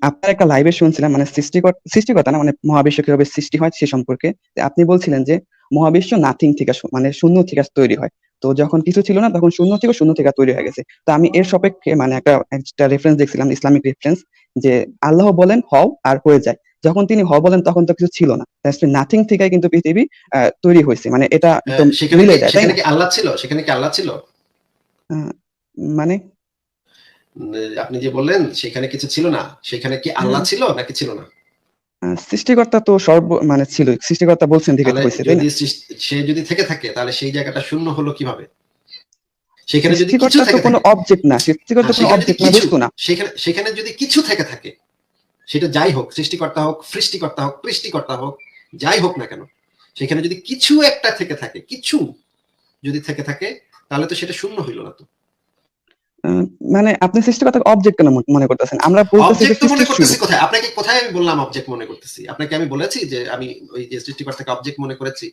আপনার একটা লাইভে শুনছিলাম, মানে সৃষ্টিকর্তা না, মানে মহাবিশ্ব কিভাবে সৃষ্টি হয় সে সম্পর্কে। তো আপনি বলছিলেন যে মহাবিশ্ব নাথিং থেকে মানে শূন্য থেকে তৈরি হয়। তো যখন কিছু ছিল না তখন শূন্য থেকে তৈরি হয়ে গেছে। তো আমি এর সপক্ষে মানে একটা রেফারেন্স দেখছিলাম, ইসলামিক রেফারেন্স, যে আল্লাহ বলেন হও আর হয়ে যায়। যখন তিনি হ বলেন তখন তো কিছু ছিল না, নাথিং থেকে কিন্তু পৃথিবী তৈরি হয়েছে, মানে এটা একদম সেখানে কি মিলে যায়, তাই সেখানে না? কি আল্লাহ ছিল? সেখানে কি আল্লাহ ছিল? আহ, মানে আপনি যে বললেন সেখানে কিছু ছিল না, সেখানে কি আল্লাহ আহ, ছিল নাকি ছিল না? সৃষ্টিকর্তা তো মানে ছিল, সৃষ্টিকর্তা বলছেন দেখে তো তাহলে হয়েছে, তাই না? যদি সে যদি থেকে থাকে তাহলে সেই জায়গাটা শূন্য হলো কিভাবে? সেখানে যদি কিছু সৃষ্টিকর্তা তো থেকে কোনো থাকে, অবজেক্ট না, সৃষ্টিকর্তা কোনো সেখানে যদি অবজেক্ট না, কিছু, বস্তু না। সেখানে যদি কিছু থেকে থাকে, সেটা যাই হোক, সৃষ্টিকর্তা হোক, সৃষ্টিকর্তা হোক, সৃষ্টিকর্তা হোক, যাই হোক না কেন, সেখানে যদি কিছু একটা থেকে থাকে, কিছু যদি থেকে থাকে, তাহলে তো সেটা শূন্য হইল না তো। আহ, মানে আপনি সৃষ্টিকর্তাকে অবজেক্ট কেন মনে করতেছেন? আমরা বলতেছি যে অবজেক্ট তো মনে সৃষ্টির শুরু। করতেছি কোথায়? আপনাকে কোথায় আমি বললাম অবজেক্ট মনে করতেছি? আপনাকে আমি বলেছি যে আমি ওই যে সৃষ্টিকর্তাকে অবজেক্ট মনে করেছি?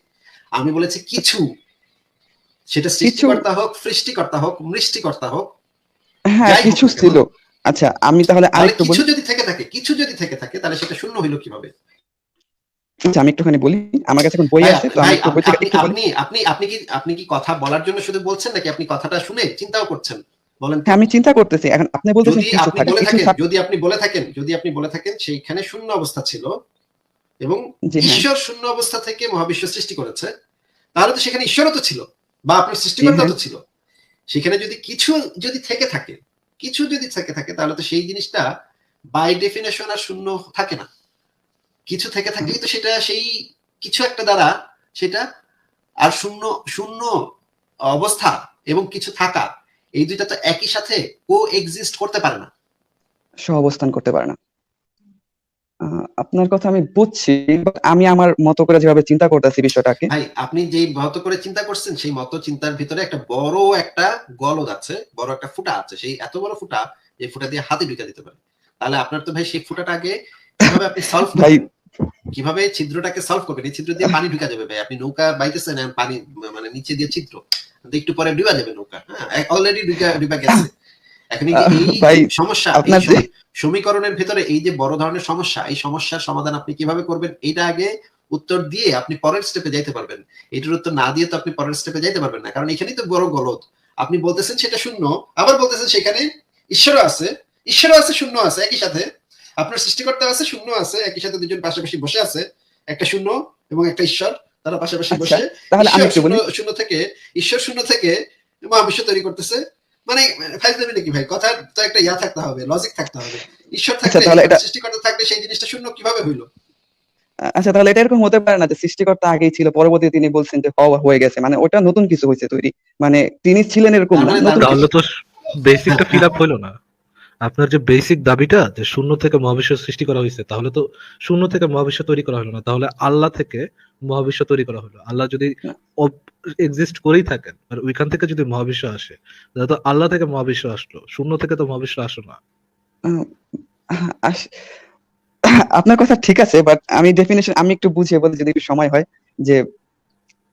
আমি বলেছি কিছু, সেটা কিছু, সৃষ্টিকর্তা হোক, সৃষ্টিকর্তা হোক, মৃষ্টিকর্তা হোক, হ্যাঁ যাই হোক কিছু না কেন, ছিল। আচ্ছা আমি তাহলে তাহলে আরেকটু কিছু বলি। যদি থেকে থাকে, কিছু যদি থেকে থাকে, তাহলে সেটা শূন্য হইল কিভাবে? আচ্ছা আমি একটুখানি বলি, আমার কাছে এখন বই ভাই আছে, তো আমি ভাই একটু বই থেকে আপনি একটু বলি। আপনি আপনি আপনি কি কথা বলার জন্য শুধু বলছেন নাকি আপনি কথাটা শুনে চিন্তাও করছেন? বলেন তো। হ্যাঁ আমি চিন্তা করতেছি, এখন আপনি বলতেছেন যদি কিছু আপনি থাকে, বলে কিছু থাকেন, থাক। যদি আপনি বলে থাকেন সেইখানে শূন্য অবস্থা ছিল এবং জি হ্যাঁ। ঈশ্বর শূন্য অবস্থা থেকে মহাবিশ্ব সৃষ্টি করেছে, তাহলে তো সেখানে ঈশ্বরও তো ছিল বা আপনার জি সৃষ্টিকর্তা হ্যাঁ। তো ছিল। সেখানে যদি কিছু যদি থেকে থাকে, কিছু যদি থেকে থাকে, তাহলে তো সেই জিনিসটা বাই ডেফিনেশন আর শূন্য থাকে না। কিছু থেকে থাকলেই তো সেটা সেই কিছু একটা দ্বারা সেটা আর শূন্য, শূন্য অবস্থা এবং কিছু থাকা, এই দুইটা তো একই সাথে কো এক্সিস্ট করতে পারে না। সহ অবস্থান করতে পারে না। আপনার কথা আমি বুঝছি, but আমি আমার মতো করে যেভাবে চিন্তা করতেছি বিষয়টাকে। ভাই আপনি যেই মত করে চিন্তা করছেন সেই মত চিন্তার ভিতরে একটা বড় একটা গলদ আছে, বড় একটা ফুটা আছে, সেই এত বড় ফুটা যে ফুটা দিয়ে হাতে ঢুকে দিতে পারে। তাহলে আপনার তো ভাই সেই ফুটাটা আগে কিভাবে আপনি সলভ ভাই করবেন, কিভাবে ছিদ্রটাকে সলভ করবেন? এই ছিদ্র দিয়ে পানি ঢুকা যাবে ভাই, আপনি নৌকা বাইতেছেন আর পানি মানে নিচে দিয়ে ছিদ্র, একটু পরে ডুবা যাবে নৌকা, হ্যাঁ অলরেডি ডুবা গেছে। এখন এই যে ভাই সমস্যা, এই আপনার যে সমীকরণের ভিতরে এই যে বড় ধরনের সমস্যা, এই সমস্যার সমাধান আপনি কিভাবে করবেন এটা আগে উত্তর দিয়ে আপনি পরের স্টেপে যাইতে পারবেন। এটার উত্তর না দিয়ে তো আপনি পরের স্টেপে যাইতে পারবেন না, কারণ এখানেই তো বড় গলদ। আপনি বলতেছেন সেটা শূন্য, আবার বলতেছেন সেখানে ঈশ্বরও আছে, ঈশ্বরও আছে, শূন্য আছে একই সাথে, আপনার সৃষ্টিকর্তা আছে, শূন্য আছে একই সাথে, দুজন পাশাপাশি বসে আছে, একটা শূন্য এবং একটা ঈশ্বর, তারা পাশাপাশি আচ্ছা বসে তাহলে আমি ঈশ্বর একটু শূন্য, বলি। ঈশ্বর শূন্য থেকে মহাবিশ্ব তৈরি করতেছে। মানে ফাইজলামি নাকি ভাই? কথার তো একটা ইয়া থাকতে হবে, লজিক থাকতে হবে। ঈশ্বর আচ্ছা থাকলে তাহলে মানে এটা, সৃষ্টিকর্তা থাকলে সেই জিনিসটা শূন্য কিভাবে হইলো? আচ্ছা তাহলে এটা এরকম হতে পারে না যে সৃষ্টিকর্তা আগেই ছিল, পরবর্তীতে তিনি বলছেন যে হওয়া হয়ে গেছে, মানে ওটা নতুন কিছু হয়েছে তৈরি, মানে তিনি ছিলেন এরকম তার না, মানে নতুন কিছু। তাহলে তো হ্যাঁ বেসিকটা ফিল হ্যাঁ আপ হইলো না। আপনার যে বেসিক দাবিটা যে শূন্য থেকে মহাবিশ্ব সৃষ্টি করা হয়েছে, তাহলে তো শূন্য থেকে মহাবিশ্ব তৈরি করা হলো না, তাহলে আল্লাহ থেকে মহাবিশ্ব তৈরি করা হলো। আল্লাহ যদি না, এক্সিস্ট করেই থাকেন আর ওইখান থেকে যদি মহাবিশ্ব আসে, তাহলে তো আল্লাহ থেকে মহাবিশ্ব আসলো, শূন্য থেকে তো মহাবিশ্ব আসলো না। আহ, আস- আপনার কথা ঠিক আছে, বাট আমি ডেফিনেশন আমি একটু বুঝিয়ে বলি যদি একটু সময় হয়। যে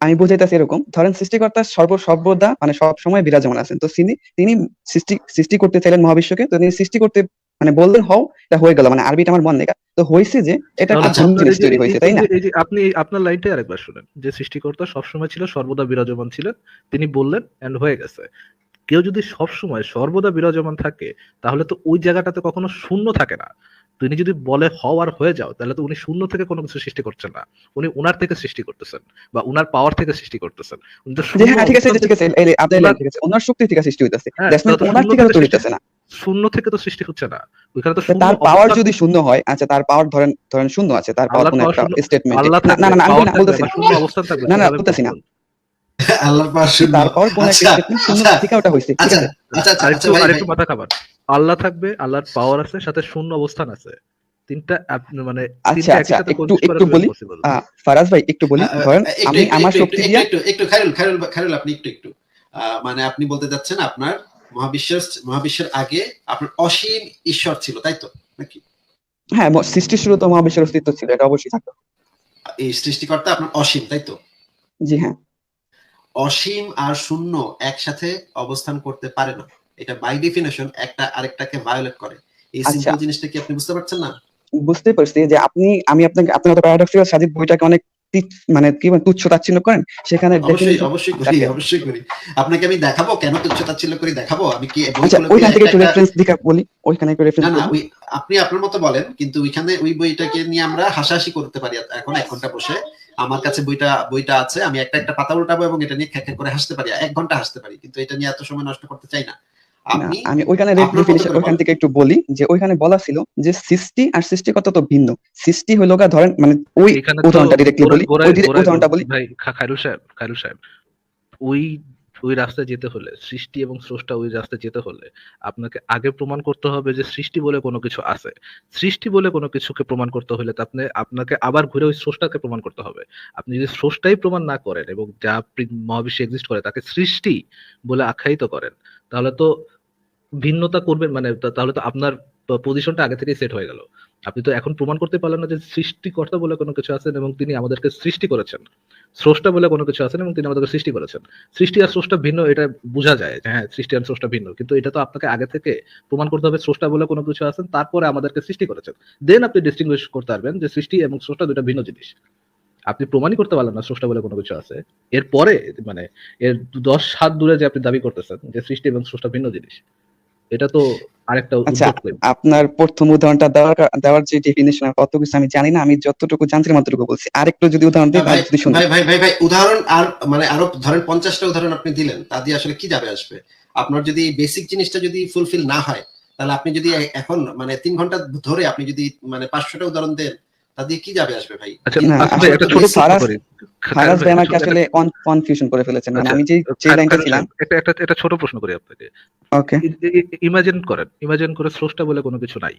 আমি বুঝাইতেছি এরকম, ধরেন সৃষ্টিকর্তা সর্বদা মানে সব সময় বিরাজমান আছেন, তো তিনি তিনি সৃষ্টি সৃষ্টি করতে চাইলেন মহাবিশ্বকে, তো তিনি সৃষ্টি করতে মানে বললেন হও, এটা হয়ে গেল, মানে আরবিটা আমার মনে নেই, তো হয়েছে যে এটা একটা তাহলে আচ্ছা ভিন্ন আপনার জিনিস এই যে তৈরি এই হয়েছে, এই তাই না? যে এই যে আপনি আপনার লাইনটাই আরেকবার শুনেন, যে সৃষ্টিকর্তা সবসময় ছিল, সর্বদা বিরাজমান ছিলেন, তিনি বললেন এন্ড হয়ে গেছে। কেউ যদি সবসময় সর্বদা বিরাজমান থাকে, তাহলে তো ওই জায়গাটাতে কখনো শূন্য থাকে না। তিনি যদি বলে হও আর হয়ে যাও, তাহলে তো উনি শূন্য থেকে কোনো কিছু সৃষ্টি করছেন না, উনি উনার থেকে সৃষ্টি করতেছেন বা উনার পাওয়ার থেকে সৃষ্টি করতেছেন। উনি তো যে শূন্য হ্যাঁ ঠিক আছে, অবস্থান ঠিক থেকে আছে, আপনার লাইন উনার, ঠিক আছে, ওনার শক্তি থেকে সৃষ্টি হইতেছে, হ্যাঁ দ্যাটস মিন তাহলে তো ওনার শূন্য থেকে তো থেকে তৈরি সৃষ্টি, হইতেছে না। শূন্য থেকে তো সৃষ্টি হচ্ছে না, ওইখানে তো তা শূন্য তার পাওয়ার অবস্থান যদি থেকে। শূন্য হয়, আচ্ছা তার পাওয়ার ধরেন ধরেন শূন্য আছে, তার পাওয়ার আল্লাহর কোনো পাওয়ার একটা শূন্য, স্টেটমেন্টে, আল্লাহ না না থাকবে, না না, আমি পাওয়ার থাকবে বলতেছি বা না, শূন্য অবস্থান থাকবে, না না সেটা বলতেছি না, পসিবল। আল্লাহর পাওয়ার শূন্য। তার পাওয়ার কোনো একটা আচ্ছা স্টেটমেন্ট শূন্য আচ্ছা থেকে ওটা হয়েছে, ঠিক আচ্ছা আছে। আচ্ছা আচ্ছা আচ্ছা আরেকটু ভাই ভাই আরেকটু মাথা খাবার, আল্লাহ থাকবে, আল্লাহর পাওয়ার আছে, সাথে শূন্য অবস্থান আছে, তিনটা মানে আচ্ছা তিনটা একই আচ্ছা সাথে একটু কোএক্সিস্ট করা একটু কিভাবে বলি, পসিবল? ফারাজ ভাই একটু বলি, ধরেন একটু আমি একটু আমার একটু একটু শক্তি একটু দিয়া, একটু একটু খায়রুল খায়রুল খায়রুল আপনি একটু একটু মানে আপনি বলতে যাচ্ছেন আপনার মহাবিশ্বের আগে আপনার অসীম ঈশ্বর ছিল, তাই তো নাকি? হ্যাঁ সৃষ্টির শুরু তো মহাবিশ্বের অস্তিত্ব ছিল, এটা অবশ্যই থাকতো। এই সৃষ্টিকর্তা আপনার অসীম, তাই তো? জি হ্যাঁ। অসীম আর শূন্য একসাথে অবস্থান করতে পারে না, এটা বাই ডেফিনেশন একটা আরেকটাকে ভায়োলেট করে। এই আচ্ছা, সিম্পল জিনিসটা কি আপনি বুঝতে পারছেন না? বুঝতে পারছি যে আমি আপনাকে আপনার তো প্যারাডক্সিক্যাল সাজিদ বইটাকে অনেক মানে কি বলে তুচ্ছ তাচ্ছিল্য করেন, সেখানে অবশ্যই ডেফিনিশন অবশ্যই করি, অবশ্যই করি। আপনাকে আমি দেখাবো কেন তুচ্ছ-তাচ্ছিল্য করে দেখাবো? আমি কি বই আচ্ছা, খুলে ওইখান থেকে একটা একটু একটা রেফারেন্স দিকে বলি, ওইখানে একটু না, রেফারেন্স না, বলি। ওই আপনি আপনার মতো বলেন, কিন্তু ওইখানে ওই বইটাকে নিয়ে আমরা হাসাহাসি করতে পারি এখন ১ ঘন্টা বসে। আমার কাছে বইটা আছে। আমি একটা পাতা উল্টাবো এবং এটা নিয়ে খ্যাঁক করে হাসতে পারি। ১ ঘন্টা হাসতে পারি। কিন্তু এটা নিয়ে এত সময় নষ্ট করতে চাই না। না, আপনি আমি ওইখানে আপনার মতো ডেফিনিশন করে ওইখান বলেন। থেকে একটু বলি যে ওইখানে বলা ছিল যে সৃষ্টি আর সৃষ্টিকর্তা তো ভিন্ন। সৃষ্টি হইলো গা ধরেন মানে ওই এখানে তো উদাহরণটা ডিরেক্টলি বলি, ওই গোড়ায় উদাহরণটা বলি। ভাই খায়রুল সাহেব, ওই ওই রাস্তায় যেতে হলে, সৃষ্টি এবং স্রষ্টা ওই রাস্তায় যেতে হলে আপনাকে আগে প্রমাণ করতে হবে যে সৃষ্টি বলে কোনো কিছু আছে। সৃষ্টি বলে কোনো কিছুকে প্রমাণ করতে হলে তো আপনাকে আবার ঘুরে ওই স্রষ্টাকে প্রমাণ করতে হবে। আপনি যদি স্রষ্টাই প্রমাণ না করেন এবং যা মহাবিশ্বে এক্সিস্ট করে তাকে সৃষ্টি বলে আখ্যায়িত করেন, তাহলে তো ভিন্নতা করবেন, মানে তাহলে তো আপনার পজিশনটা আগে থেকেই সেট হয়ে গেল। আপনি তো এখন প্রমাণ করতে পারলেন না যে সৃষ্টিকর্তা বলে কোনো কিছু আছেন এবং তিনি আমাদেরকে সৃষ্টি করেছেন। স্রষ্টা বলে কোনো কিছু আছেন এবং তিনি আমাদেরকে সৃষ্টি করেছেন। সৃষ্টি আর স্রষ্টা ভিন্ন, এটা বোঝা যায় যে হ্যাঁ, সৃষ্টি আর স্রষ্টা ভিন্ন। কিন্তু এটা তো আপনাকে আগে থেকে প্রমাণ করতে হবে স্রষ্টা বলে কোনো কিছু আছেন, তারপরে আমাদেরকে সৃষ্টি করেছেন। দেন আপনি ডিস্টিংগুইশ করতে পারবেন যে সৃষ্টি এবং স্রষ্টা দুটো ভিন্ন জিনিস। আপনি প্রমাণই করতে পারলেন না স্রষ্টা বলে কোনো কিছু আছে। এরপরে মানে এর ১০ হাত দূরে যে আপনি দাবি করতেছেন যে সৃষ্টি এবং স্রষ্টা ভিন্ন জিনিস, এটা তো আরেকটা আচ্ছা, উদ্ভট ক্লেম। আপনার প্রথম উদাহরণটা দেওয়ার যে ডেফিনিশন কত কিছু আমি জানি না, আমি যতটুকু জানছিলাম ততটুকু বলছি। আরেকটু যদি উদাহরণ দিই ভাই তাহলে যদি শুনি। ভাই উদাহরণ আর মানে আরো ধরেন ৫০টা উদাহরণ আপনি দিলেন, তা দিয়ে আসলে কি যাবে আসবে? আপনার যদি বেসিক জিনিসটা যদি ফুলফিল না হয়, তাহলে আপনি যদি এখন মানে ৩ ঘন্টা ধরে আপনি যদি মানে ৫০০টা উদাহরণ দেন, তা দিয়ে কি যাবে আসবে ভাই? আচ্ছা, না, আচ্ছা ভাই, আসলে একটা তো ছোট এই প্রশ্ন করি। খায়রুল ফারাজ ভাই, ভাই একটা আমাকে আসলে কনফিউশন করে ফেলেছেন। মানে আচ্ছা, আমি যে লাইনটা খায়রুল ছিলাম। সাহেব, একটা ছোট প্রশ্ন করি আপনাকে। ওকে, ইমাজিন করে স্রষ্টা বলে কোনো কিছু নাই।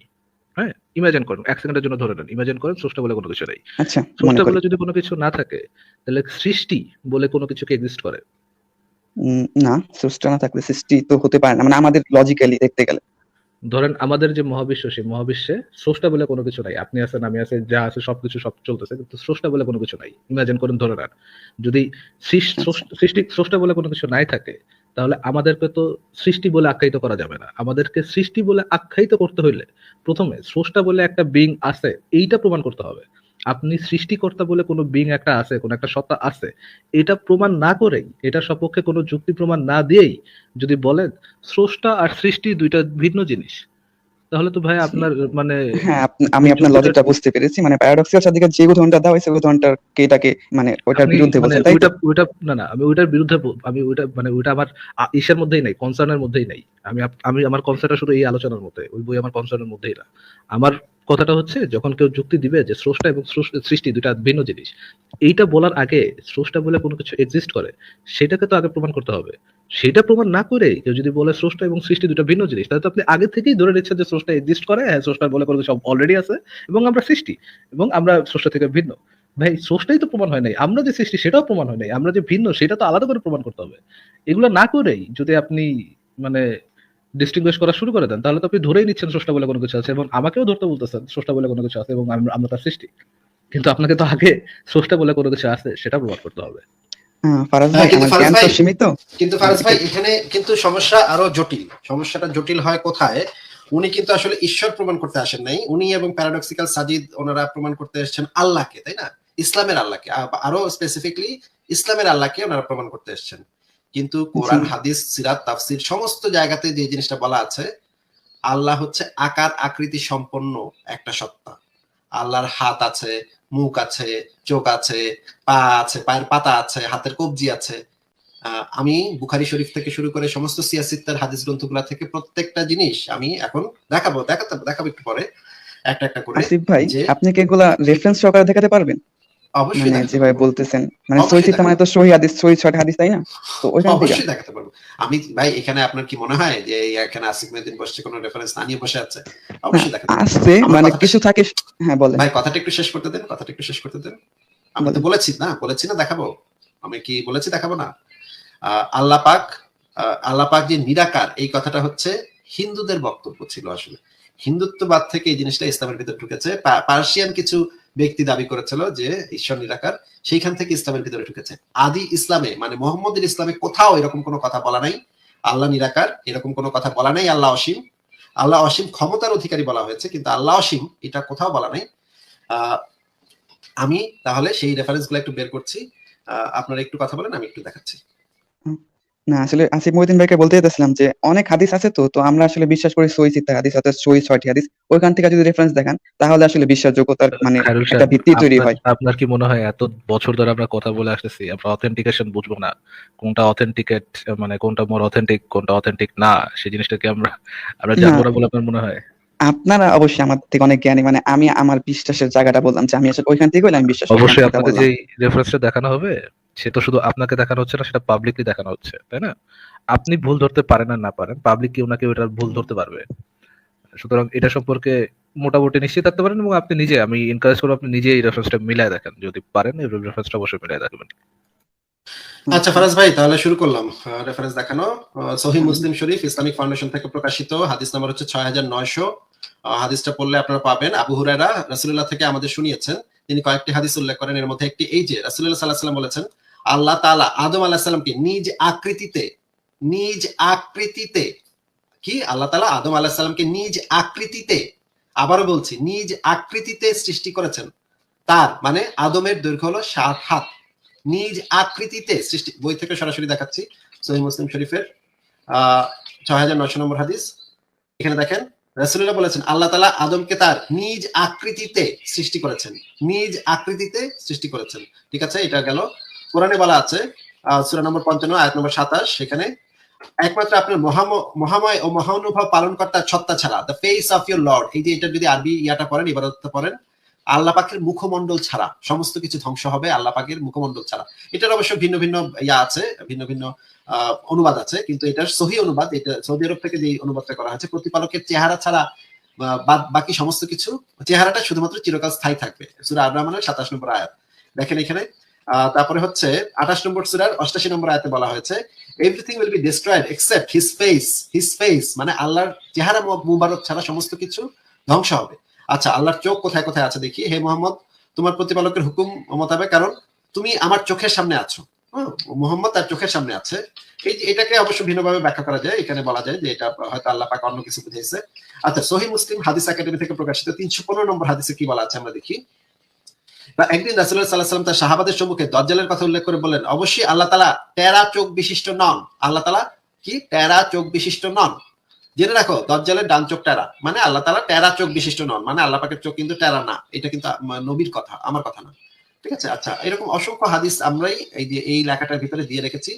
হ্যাঁ? ইমাজিন করেন, ১ সেকেন্ডের জন্য ধরে নেন। ইমাজিন করেন স্রষ্টা বলে কোনো কিছু নাই। আচ্ছা, মনে স্রষ্টা করি। বলে যদি কোনো কিছু না থাকে, তাহলে সৃষ্টি বলে কোনো কিছু কি এক্সিস্ট করে? না, স্রষ্টা না থাকলে সৃষ্টি তো হতে পারে না, মানে আমাদের লজিক্যালি দেখতে গেলে। ধরেন আমাদের যে মহাবিশ্ব, সেই মহাবিশ্বে স্রষ্টা বলে কোনো কিছু নাই। আপনি আছেন, আমি আছি, যা আছে সবকিছু সব চলতেছে। কিন্তু স্রষ্টা বলে কোনো কিছু নাই। ইমাজিন করেন, ধরে নেন। যদি আচ্ছা, স্রষ্টা বলে কোনো কিছু নাই থাকে, তাহলে আমাদেরকে তো সৃষ্টি বলে আখ্যায়িত করা যাবে না। আমাদেরকে সৃষ্টি বলে আখ্যায়িত করতে হইলে প্রথমে স্রষ্টা বলে একটা বিং আছে, এইটা প্রমাণ করতে হবে। আপনি সৃষ্টিকর্তা বলে কোনো বিং একটা আছে, কোনো একটা সত্তা আছে, এটা প্রমাণ না করেই, এটা সপক্ষে কোনো যুক্তি প্রমাণ না দিয়েই যদি বলেন স্রষ্টা আর সৃষ্টি দুইটা ভিন্ন জিনিস, তাহলে তো ভাই আপনার মানে হ্যাঁ, আমি ওই আপনার যুক্তিটা লজিকটা বুঝতে পেরেছি। মানে প্যারাডক্সিক্যাল সাদিকের যে উদাহরণটা দেওয়া হয়েছে, ওই উদাহরণটাকে এটাকে মানে ওইটার আপনি বিরুদ্ধে মানে বলছেন, তাই তো? ওইটা না, না, আমি ওইটার বিরুদ্ধে আমি ওইটা মানে ওইটা আমার ইসের মধ্যেই নাই, কনসার্নের মধ্যেই নাই। আমি আমার কনসার্নটা শুধু এই আলোচনার মধ্যে, ওই বই আমার কনসার্নের মধ্যেই না। আমার কথাটা হচ্ছে, যখন কেউ যুক্তি দিবে যে স্রষ্টা এবং সৃষ্টি দুইটা ভিন্ন জিনিস, এইটা বলার আগে স্রষ্টা বলে কোনো কিছু এক্সিস্ট করে, সেটাকে তো আগে প্রমাণ করতে হবে। সেটা প্রমাণ না করে কেউ যদি বলে স্রষ্টা এবং সৃষ্টি দুটো ভিন্ন জিনিস, তাহলে তো আপনি আগে থেকেই ধরে নিচ্ছেন যে স্রষ্টা এক্সিস্ট করে, হ্যাঁ, স্রষ্টা বলে কোনো কিছু অলরেডি আছে এবং আমরা সৃষ্টি এবং আমরা স্রষ্টা থেকে ভিন্ন। ভাই, স্রষ্টাই তো প্রমাণ হয় নাই, আমরা যে সৃষ্টি সেটাও প্রমাণ হয় নাই, আমরা যে ভিন্ন সেটা তো আলাদা করে প্রমাণ করতে হবে। এগুলো না করেই যদি আপনি মানে ডিস্টিংগুইশ করা শুরু করে দেন, তাহলে তো আপনি ধরেই নিচ্ছেন স্রষ্টা বলে কোনো কিছু আছে এবং আমাকেও ধরতে বলতেছেন স্রষ্টা বলে কোনো কিছু আছে এবং আমরা তার সৃষ্টি। কিন্তু আপনাকে তো আগে স্রষ্টা বলে কোনো কিছু আছে সেটা প্রমাণ করতে হবে। ফারাজ হ্যাঁ, ভাই, কিন্তু আমার ফারাজ জ্ঞান ভাই তো সীমিত। কিন্তু ফারাজ ভাই এখানে কিন্তু সমস্যা আরো জটিল। সমস্যাটা জটিল হয় কোথায়? উনি কিন্তু আসলে ঈশ্বর প্রমাণ করতে আসেন নাই। উনি এবং প্যারাডক্সিক্যাল সাজিদ ওনারা প্রমাণ করতে এসেছেন আল্লাহকে, তাই না? ইসলামের আল্লাহকে, আরো স্পেসিফিকলি ইসলামের আল্লাহকে ওনারা প্রমাণ করতে এসেছেন। কিন্তু জি, কোরআন, হাদিস, সিরাত, তাফসির সমস্ত জায়গাতে যে জিনিসটা বলা আছে, আল্লাহ হচ্ছে আকার আকৃতি সম্পন্ন একটা সত্তা। আল্লাহর হাত আছে, মুখ আছে, চোখ আছে, পা আছে, পায়ের পাতা আছে, হাতের কবজি আছে। আমি বুখারী শরীফ থেকে শুরু করে সমস্ত সিয়াসিত্তার হাদিস গ্রন্থগুলা থেকে প্রত্যেকটা জিনিস আমি এখন দেখাবো একটু পরে একটা একটা করে, আসিফ ভাই, যে আপনি কি এগুলা রেফারেন্স সহকারে দেখাতে পারবেন? অবশ্যই মানে দেখাতে যেভাবে পারবো, বলতেছেন, মানে সহি অবশ্যই সিত্তা মানে দেখাতে তো পারবো, সহি হাদিস, সহি ছয়টা হাদিস, তাই না? তো ওইখান থেকে অবশ্যই দেখাতে পারবো। আমি ভাই, এখানে আপনার কি মনে হয় যে এখানে আসিফ মেহেদী বসছে কোনো রেফারেন্স না নিয়ে বসে আছে? না অবশ্যই দেখাতে পারবো। আছে, আমার মানে কথাটা কিছু থাকে। হ্যাঁ, বলেন ভাই, কথাটা একটু শেষ করতে দেন, আমি তো বলেন। বলেছি না দেখাবো। আমি কি বলেছি দেখাবো না? আল্লাহ পাক যে নিরাকার, এই কথাটা হচ্ছে হিন্দুদের বক্তব্য ছিল আসলে। হিন্দুত্ববাদ থেকে এই জিনিসটা ইসলামের ভিতর ঢুকেছে। পার্সিয়ান কিছু ব্যক্তি দাবি করেছিল যে ঈশ্বর নিরাকার, সেইখান থেকে ইসলামের ভিতরে ঢুকেছে। আদি ইসলামে মানে মোহাম্মদের ইসলামে কোথাও এরকম কোনো কথা বলা নাই আল্লাহ নিরাকার, এরকম কোনো কথা বলা নাই আল্লাহ অসীম। আল্লাহ অসীম ক্ষমতার অধিকারী বলা হয়েছে, কিন্তু আল্লাহ অসীম এটা কোথাও বলা নাই। আমি তাহলে সেই রেফারেন্স গুলো একটু বের করছি, আপনারা একটু কথা বলেন, আমি একটু দেখাচ্ছি। না আসলে আসিফ মহিউদ্দিন ভাইকে বলতে চাইছিলাম যে অনেক হাদিস আছে, তো আমরা আসলে বিশ্বাস করি সহি সিত্তা হাদিস অর্থাৎ সহি 6টি হাদিস, ওইখান থেকে যদি রেফারেন্স দেখান তাহলে আসলে বিশ্বাসযোগ্যতার মানে খায়রুল একটা সাহেব, ভিত্তি তৈরি আপনার হয়। আপনার কি মনে হয় এত বছর ধরে আমরা কথা বলে আসতেছি, আমরা অথেন্টিকেশন বুঝবো না? কোনটা অথেন্টিকেট, মানে কোনটা মোর অথেন্টিক, কোনটা অথেন্টিক না, সেই জিনিসটা কি আমরা আমরা না, জানবো না বলে আপনার মনে হয়? আপনারা অবশ্যই আমার থেকে অনেক জ্ঞানী, মানে আমি আমার বিশ্বাসের জায়গাটা বললাম যে আমি আসলে ওইখান থেকে হইলে আমি বিশ্বাস করি না, অবশ্যই এটা আপনাকে বললাম। যে রেফারেন্সটা দেখানো হবে, সে তো শুধু আপনাকে দেখানো হচ্ছে না, সেটা পাবলিকলি দেখানো হচ্ছে, তাই না? আপনি ভুল ধরতে পারেন আর না পারেন, পাবলিক কেউ না কেউ এটা ভুল ধরতে পারবে। সুতরাং এটা সম্পর্কে মোটামুটি নিশ্চিত থাকতে পারেন, এবং আপনি নিজে, আমি এনকারেজ করবো আপনি নিজে এই রেফারেন্সটা মিলায় দেখেন, যদি পারেন এই রেফারেন্সটা অবশ্যই মিলায় দেখবেন। আচ্ছা ফারাজ ভাই, তাহলে শুরু করলাম রেফারেন্স দেখানো। সহিহ হুম। মুসলিম শরীফ ইসলামিক ফাউন্ডেশন থেকে প্রকাশিত, হাদিস নাম্বার হচ্ছে 6900। হাদিসটা পড়লে আপনারা পাবেন, আবু হুরায়রা রাসূলুল্লাহ থেকে আমাদের শুনিয়েছেন। তিনি কয়েকটি হাদিস উল্লেখ করেন, এর মধ্যে একটি এই যে রাসূলুল্লাহ সাল্লাল্লাহু আলাইহি ওয়াসাল্লাম বলেছেন, আল্লাহ তাআলা আদম আলাইহিস সালামকে নিজ আকৃতিতে কি আল্লাহ তাআলা আদম আলাইহিস সালামকে নিজ আকৃতিতে, আবারও বলছি, নিজ আকৃতিতে সৃষ্টি করেছেন। তার মানে আদমের দৈর্ঘ্য হলো 7 হাত, নিজ আকৃতিতে সৃষ্টি। বই থেকে সরাসরি দেখাচ্ছি, সহিহ মুসলিম শরীফের 6900 নম্বর হাদিস। এখানে দেখেন রাসূলুল্লাহ বলেছেন আল্লাহ তাআলা আদমকে তার নিজ আকৃতিতে সৃষ্টি করেছেন, নিজ আকৃতিতে সৃষ্টি করেছেন। ঠিক আছে, এটা গেল। কোরআনে বলা আছে সূরা নম্বর 55 আয়াত নম্বর 27, সেখানে একমাত্র আপনার মহাময় ও মহানুভব পালনকর্তার সত্তা ছাড়া, the face of your Lord, এই যে এটা যদি আরবি ইয়াটা পড়েন, ইবাদতটা পড়েন, আল্লাহ পাকের মুখমণ্ডল ছাড়া সমস্ত কিছু ধ্বংস হবে, আল্লাহ পাকের মুখমণ্ডল ছাড়া। এটার অবশ্য ভিন্ন ভিন্ন ইয়া আছে, ভিন্ন ভিন্ন অনুবাদ আছে, কিন্তু এটার সহি অনুবাদ, এটা সৌদি আরব থেকে যে অনুবাদটা করা হয়েছে, প্রতিপালকের চেহারা ছাড়া বাকি সমস্ত কিছু, চেহারাটা শুধুমাত্র চিরকাল স্থায়ী থাকবে। সূরা আর রহমানের 27 নম্বর আয়াত দেখেন এখানে। তারপরে হচ্ছে 28 নম্বর সূরার 88 নম্বর আয়াতে বলা হয়েছে everything will be destroyed except his face, মানে আল্লাহর চেহারা মুবারক ছাড়া সমস্ত কিছু ধ্বংস হবে। আচ্ছা, আল্লাহর চোখ কোথায় কোথায় আছে দেখি। হে মুহাম্মদ, তোমার প্রতিপালকের হুকুম মোতাবেক, কারণ তুমি আমার চোখের সামনে আছো। মুহাম্মদ তার চোখের সামনে আছে। এই যে এটাকে অবশ্য ভিন্নভাবে ব্যাখ্যা করা যায়, এখানে বলা যায় যে এটা হয়তো আল্লাহ পাক অন্য কিছু বুঝাইছে। আচ্ছা, সহিহ মুসলিম হাদিস একাডেমি থেকে প্রকাশিত 315 নম্বর হাদিসে কি বলা আছে আমরা দেখি। একদিন রাসূলুল্লাহ সাল্লাল্লাহু আলাইহি ওয়াসাল্লাম তার সাহাবাদের সম্মুখে দাজ্জালের কথা উল্লেখ করে বললেন, অবশ্যই আল্লাহ তাআলা টেরা চোখ বিশিষ্ট নন। আল্লাহ তাআলা কি টেরা চোখ বিশিষ্ট নন। জেনে রাখো, দাজ্জালের ডান চোখ টেরা, মানে আল্লাহ তাআলা টেরা চোখ বিশিষ্ট নন, মানে আল্লাহ পাকের চোখ কিন্তু টেরা না। এটা কিন্তু নবীর কথা, আমার কথা না। ঠিক আছে। আচ্ছা, এরকম অসংখ্য হাদিস আমরাই এই যে এই লেখাটার ভিতরে দিয়ে রেখেছি।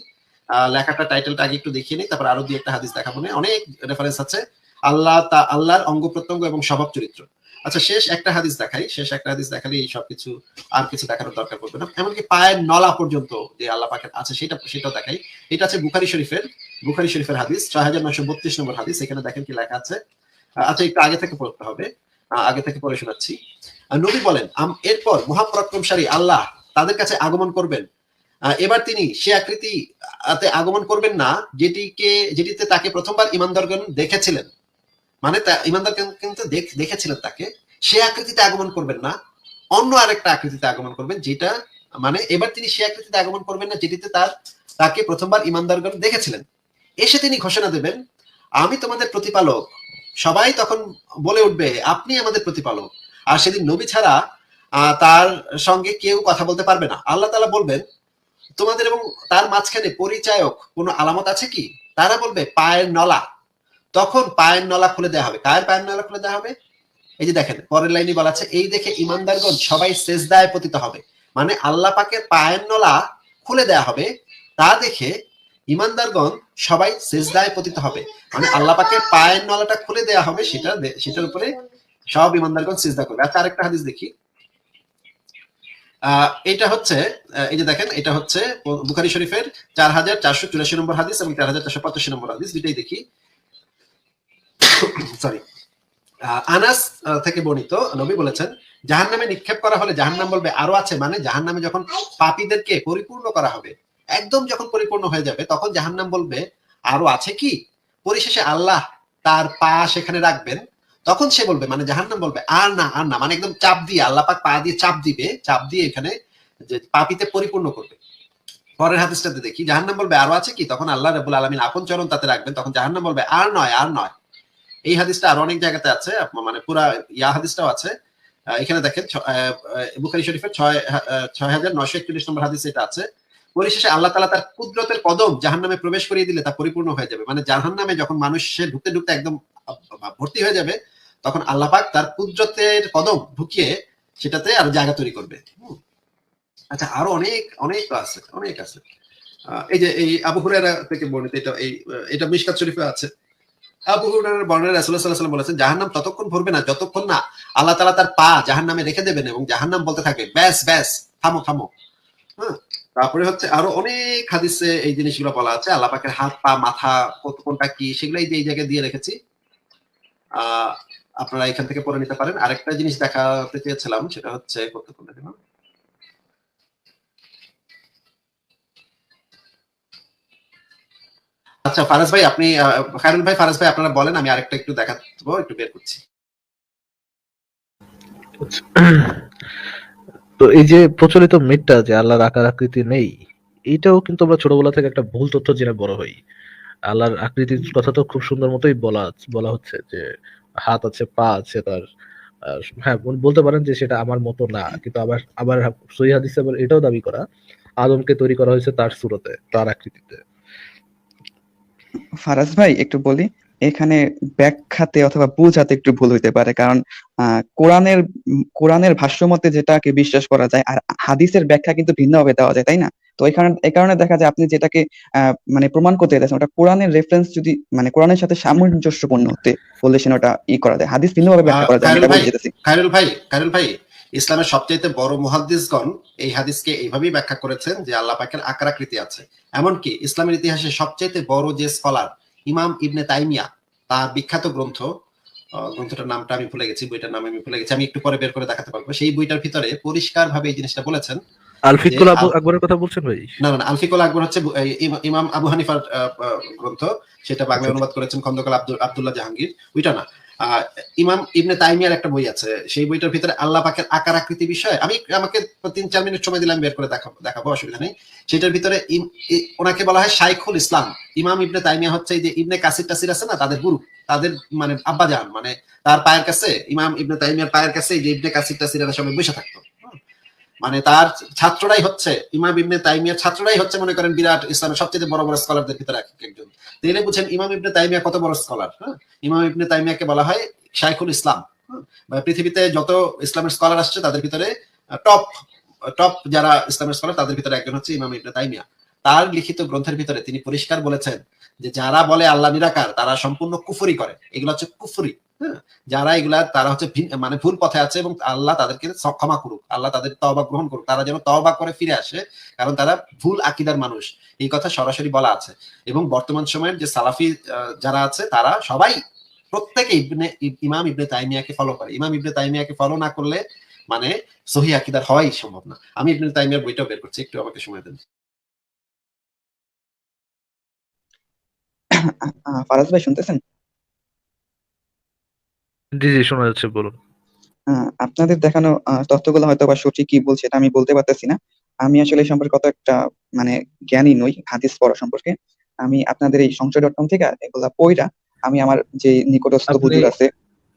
লেখাটা টাইটেলটা আগে একটু দেখিয়ে নিই, তারপর আরো দুই একটা হাদিস দেখাবো। অনেক রেফারেন্স আছে আল্লাহর অঙ্গ প্রত্যঙ্গ এবং স্বভাব চরিত্র। আচ্ছা, শেষ একটা হাদিস দেখালে এই সবকিছু আর কিছু দেখানোর দরকার পড়বে না। এমনকি পায়ের নলা পর্যন্ত যে আল্লাহ পাকের আছে সেটাও দেখাই। এটা আছে বুখারী শরীফের হাদিস 6932 নম্বর হাদিস। এখানে দেখেন কি লেখা আছে। আচ্ছা, একটু আগে থেকে পড়তে হবে, আগে থেকে পড়ে শোনাচ্ছি। নবী বলেন, এরপর মহাপরাক্রমশালী আল্লাহ তাদের কাছে আগমন করবেন। এবার তিনি সে আকৃতিতে আগমন করবেন না যেটিতে তাকে প্রথমবার ঈমানদারগণ দেখেছিলেন, মানে ঈমানদার কিন্তু দেখেছিলেন তাকে, সে আকৃতিতে আগমন করবেন না, অন্য আরেকটা আকৃতিতে আগমন করবেন, যেটা মানে এবার তিনি সে আকৃতিতে আগমন করবেন না যেটিতে তাকে প্রথমবার ঈমানদারগণ দেখেছিলেন। এসে তিনি ঘোষণা দেবেন, আমি তোমাদের প্রতিপালক। সবাই তখন বলে উঠবে, আপনি আমাদের প্রতিপালক। আর সেদিন নবী ছাড়া তার সঙ্গে কেউ কথা বলতে পারবে না। আল্লাহ তাআলা বলবেন, তোমাদের এবং তার মাঝখানে পরিচায়ক কোনো আলামত আছে কি? তারা বলবে, পায়ের নলা। তখন পায়ের নলা খুলে দেওয়া হবে। কার পায়ের নলা খুলে দেওয়া হবে? এই যে দেখেন পরের লাইনে বলা আছে, এই দেখে ঈমানদারগণ সবাই সেজদায় পতিত হবে। মানে আল্লাহ পাকের পায়ের নলা খুলে দেওয়া হবে, তা দেখে ঈমানদারগণ সবাই সেজদায় পতিত হবে। মানে আল্লাহ পাকের পায়ের নলাটা খুলে দেওয়া হবে, সেটার উপরে সব ঈমানদারগণ সিজদা করবে। আচ্ছা, আরেকটা হাদিস দেখি। এটা হচ্ছে, এই যে দেখেন, এটা হচ্ছে বুখারী শরীফের 4484 নম্বর হাদিস এবং 4485 নম্বর হাদিস, দুইটাই দেখি। সরি, আনাস থেকে বর্ণিত, নবী বলেছেন, জাহান্নামে নিক্ষেপ করা হলে জাহান্নাম বলবে, আরো আছে। মানে জাহান্নামে যখন পাপীদেরকে পরিপূর্ণ করা হবে, একদম যখন পরিপূর্ণ হয়ে যাবে, তখন জাহান্নাম বলবে, আরো আছে কি? পরিশেষে আল্লাহ তার পা সেখানে রাখবেন। তখন সে বলবে, মানে জাহান্নাম বলবে, আর না, মানে একদম চাপ দিয়ে, আল্লাহ পাক পা দিয়ে চাপ দিয়ে এখানে যে পাপীতে পরিপূর্ণ করবে। পরের হাদিসটাতে দেখি, জাহান্নাম বলবে, আরো আছে কি? তখন আল্লাহ রাব্বুল আলামিন আপন চরণ তাতে রাখবেন। তখন জাহান্নাম বলবে, আর নয়। এই হাদিসটা আরো অনেক জায়গাতে আছে, মানে পুরা হাদিসটাও আছে। এখানে দেখেন বুখারী শরীফের ৬,৯৪১ নম্বর হাদিসে এটা আছে। পরিশেষে আল্লাহ তাআলা তার কুদরতের কদম জাহান্নামে প্রবেশ করিয়ে দিলে তা পরিপূর্ণ হয়ে যাবে। মানে জাহান্নামে যখন মানুষ ঢুকতে ঢুকতে একদম ভর্তি হয়ে যাবে, তখন আল্লাহ পাক তার কুদরতের কদম ঢুকিয়ে সেটাতে আর জায়গা তৈরি করবে। আচ্ছা, আরো অনেক অনেক আছে, অনেক আছে। এই যে এই আবু হুরায়রা থেকে বর্ণিত, এটা মিশকাত শরীফে আছে। আবু হুরায়রার বর্ণনায় রাসূলুল্লাহ সাল্লাল্লাহু আলাইহি ওয়াসাল্লাম বলেছেন, জাহান্নাম ততক্ষণ ভরবে না যতক্ষণ না আল্লাহ তাআলা তার পা জাহান্নামে রেখে দেবেন এবং জাহান্নাম বলতে থাকবে, ব্যাস ব্যাস, থামো থামো। হ্যাঁ, তারপরে হচ্ছে আরো অনেক হাদিসে এই জিনিসগুলো বলা আছে। আল্লাহ পাকের হাত, পা, মাথা কোনটা কি সেগুলো এই জায়গায় দিয়ে রেখেছি, আপনারা এখান থেকে পড়ে নিতে পারেন। আরেকটা জিনিস দেখাতে চেয়েছিলাম, সেটা হচ্ছে আচ্ছা ফারাজ ভাই, আপনি খায়রুল ভাই, ফারাজ ভাই আপনারা বলেন, আমি আরেকটা একটু দেখাবো, একটু বের করছি। তো এই যে প্রচলিত মিথটা যে আল্লাহর আকার আকৃতি নেই, এইটাও কিন্তু আমরা ছোটবেলা থেকে একটা ভুল তথ্য জেনে বড় হই। আল্লাহর আকৃতির কথা তো খুব সুন্দর মতোই বলা হচ্ছে যে হাত আছে, পা আছে তার। হ্যাঁ, বলতে পারেন যে সেটা আমার মতো না, কিন্তু আবার আবার সহিহ হাদিসে আবার এটাও দাবি করা, আদমকে তৈরি করা হয়েছে তার সুরতে, তার আকৃতিতে। ফারাজ ভাই একটু বলি, এখানে ব্যাখ্যাতে অথবা বুঝাতে একটু ভুল হইতে পারে, কারণ কোরআনের ভাষ্য মতে যেটাকে বিশ্বাস করা যায় আর হাদিসের ব্যাখ্যা কিন্তু ভিন্নভাবে দেওয়া যায়, তাই না? তো এই কারণে দেখা যায় আপনি যেটাকে মানে প্রমাণ করতে চাইছেন ওটা কোরআনের রেফারেন্স যদি মানে কোরআনের সাথে সামঞ্জস্যপূর্ণ হতে বললে সেটা ওটা করা যায়, হাদিস ভিন্নভাবে ব্যাখ্যা করা যায়, আমি এটা বলতে চাইতেছি। খায়রুল ভাই, ইসলামের সবচেয়ে বড় মুহাদ্দিসগণ এই হাদিসকে এইভাবেই ব্যাখ্যা করেছেন যে আল্লাহ পাকের আকার আকৃতি আছে। এমনকি ইসলামের ইতিহাসে সবচেয়ে বড় যে স্কলার ইমাম ইবনে তাইমিয়া, তার বিখ্যাত গ্রন্থটার নামটা আমি ভুলে গেছি, বইটার নাম আমি ভুলে গেছি, আমি একটু পরে বের করে দেখাতে পারবো। সেই বইটার ভিতরে পরিষ্কার ভাবে এই জিনিসটা বলেছেন। আলফিকুল আকবরের কথা বলছেন ভাই? না, আলফিকুল আকবর হচ্ছে ইমাম আবু হানিফার গ্রন্থ, সেটা বাংলা অনুবাদ করেছেন খন্দকার আব্দুল্লাহ জাহাঙ্গীর, ওইটা না। ইমাম ইবনে তাইমিয়ার একটা বই আছে, সেই বইটার ভিতরে আল্লাহ পাকের আকার আকৃতি বিষয়ে আমাকে ৩-৪ মিনিট সময় দিলাম, বের করে দেখাবো, অসুবিধা নেই। সেটার ভিতরে ওনাকে বলা হয় শাইখুল ইসলাম। ইমাম ইবনে তাইমিয়া হচ্ছে এই যে ইবনে কাসির টাসির আছে না, তাদের গুরু, তাদের মানে আব্বাজান, মানে তার পায়ের কাছে, ইমাম ইবনে তাইমিয়ার পায়ের কাছে এই যে ইবনে কাসির টাসির এরা সবাই বসে থাকতো। মানে তার ছাত্ররাই হচ্ছে, ইমাম ইবনে তাইমিয়ার ছাত্ররাই হচ্ছে মনে করেন বিরাট ইসলামের সবচেয়ে বড় বড় স্কলারদের ভিতরে একজন। তাহলে বুঝেন ইমাম ইবনে তাইমিয়া কত বড় স্কলার। হ্যাঁ, ইমাম ইবনে তাইমিয়াকে বলা হয় শাইখুল ইসলাম। পৃথিবীতে যত ইসলামের স্কলার আসছে তাদের ভিতরে টপ যারা ইসলামের স্কলার তাদের ভিতরে একজন হচ্ছে ইমাম ইবনে তাইমিয়া। তার লিখিত গ্রন্থের ভিতরে তিনি পরিষ্কার বলেছেন যে যারা বলে আল্লাহ নিরাকার তারা সম্পূর্ণ কুফরি করে, এগুলো হচ্ছে কুফরি। হ্যাঁ, যারা এগুলা তারা হচ্ছে মানে ভুল পথে আছে এবং আল্লাহ তাদেরকে ক্ষমা করুক, আল্লাহ তাদের তওবা গ্রহণ করুক, তারা যেন তওবা করে ফিরে আসে, কারণ তারা ভুল আকীদার মানুষ, এই কথা সরাসরি বলা আছে। এবং বর্তমান সময়ের যে সালাফি যারা আছে তারা সবাই প্রত্যেকে ইমাম ইবনে তাইমিয়াকে ফলো করে। ইমাম ইবনে তাইমিয়াকে ফলো না করলে মানে সহিহ আকীদার হওয়াই সম্ভব না। আমি ইবনে তাইমিয়ার বইটাও বের করছি, একটু আমাকে সময় দেন। ফারাজ ভাই শুনতেছেন? জি জি, শোনা যাচ্ছে, বলুন। আপনাদের দেখানো তথ্যগুলো হয়তো বা সঠিক কি বলছে এটা আমি বলতে পারতেছি না। আমি আসলে এই সম্পর্কে কত একটা মানে জ্ঞানী নই হাদিস পড়া সম্পর্কে। আমি আপনাদের এই সংশয়.com থেকে এগুলা পড়া আমি আমার যে নিকটস্থ হুজুর আছে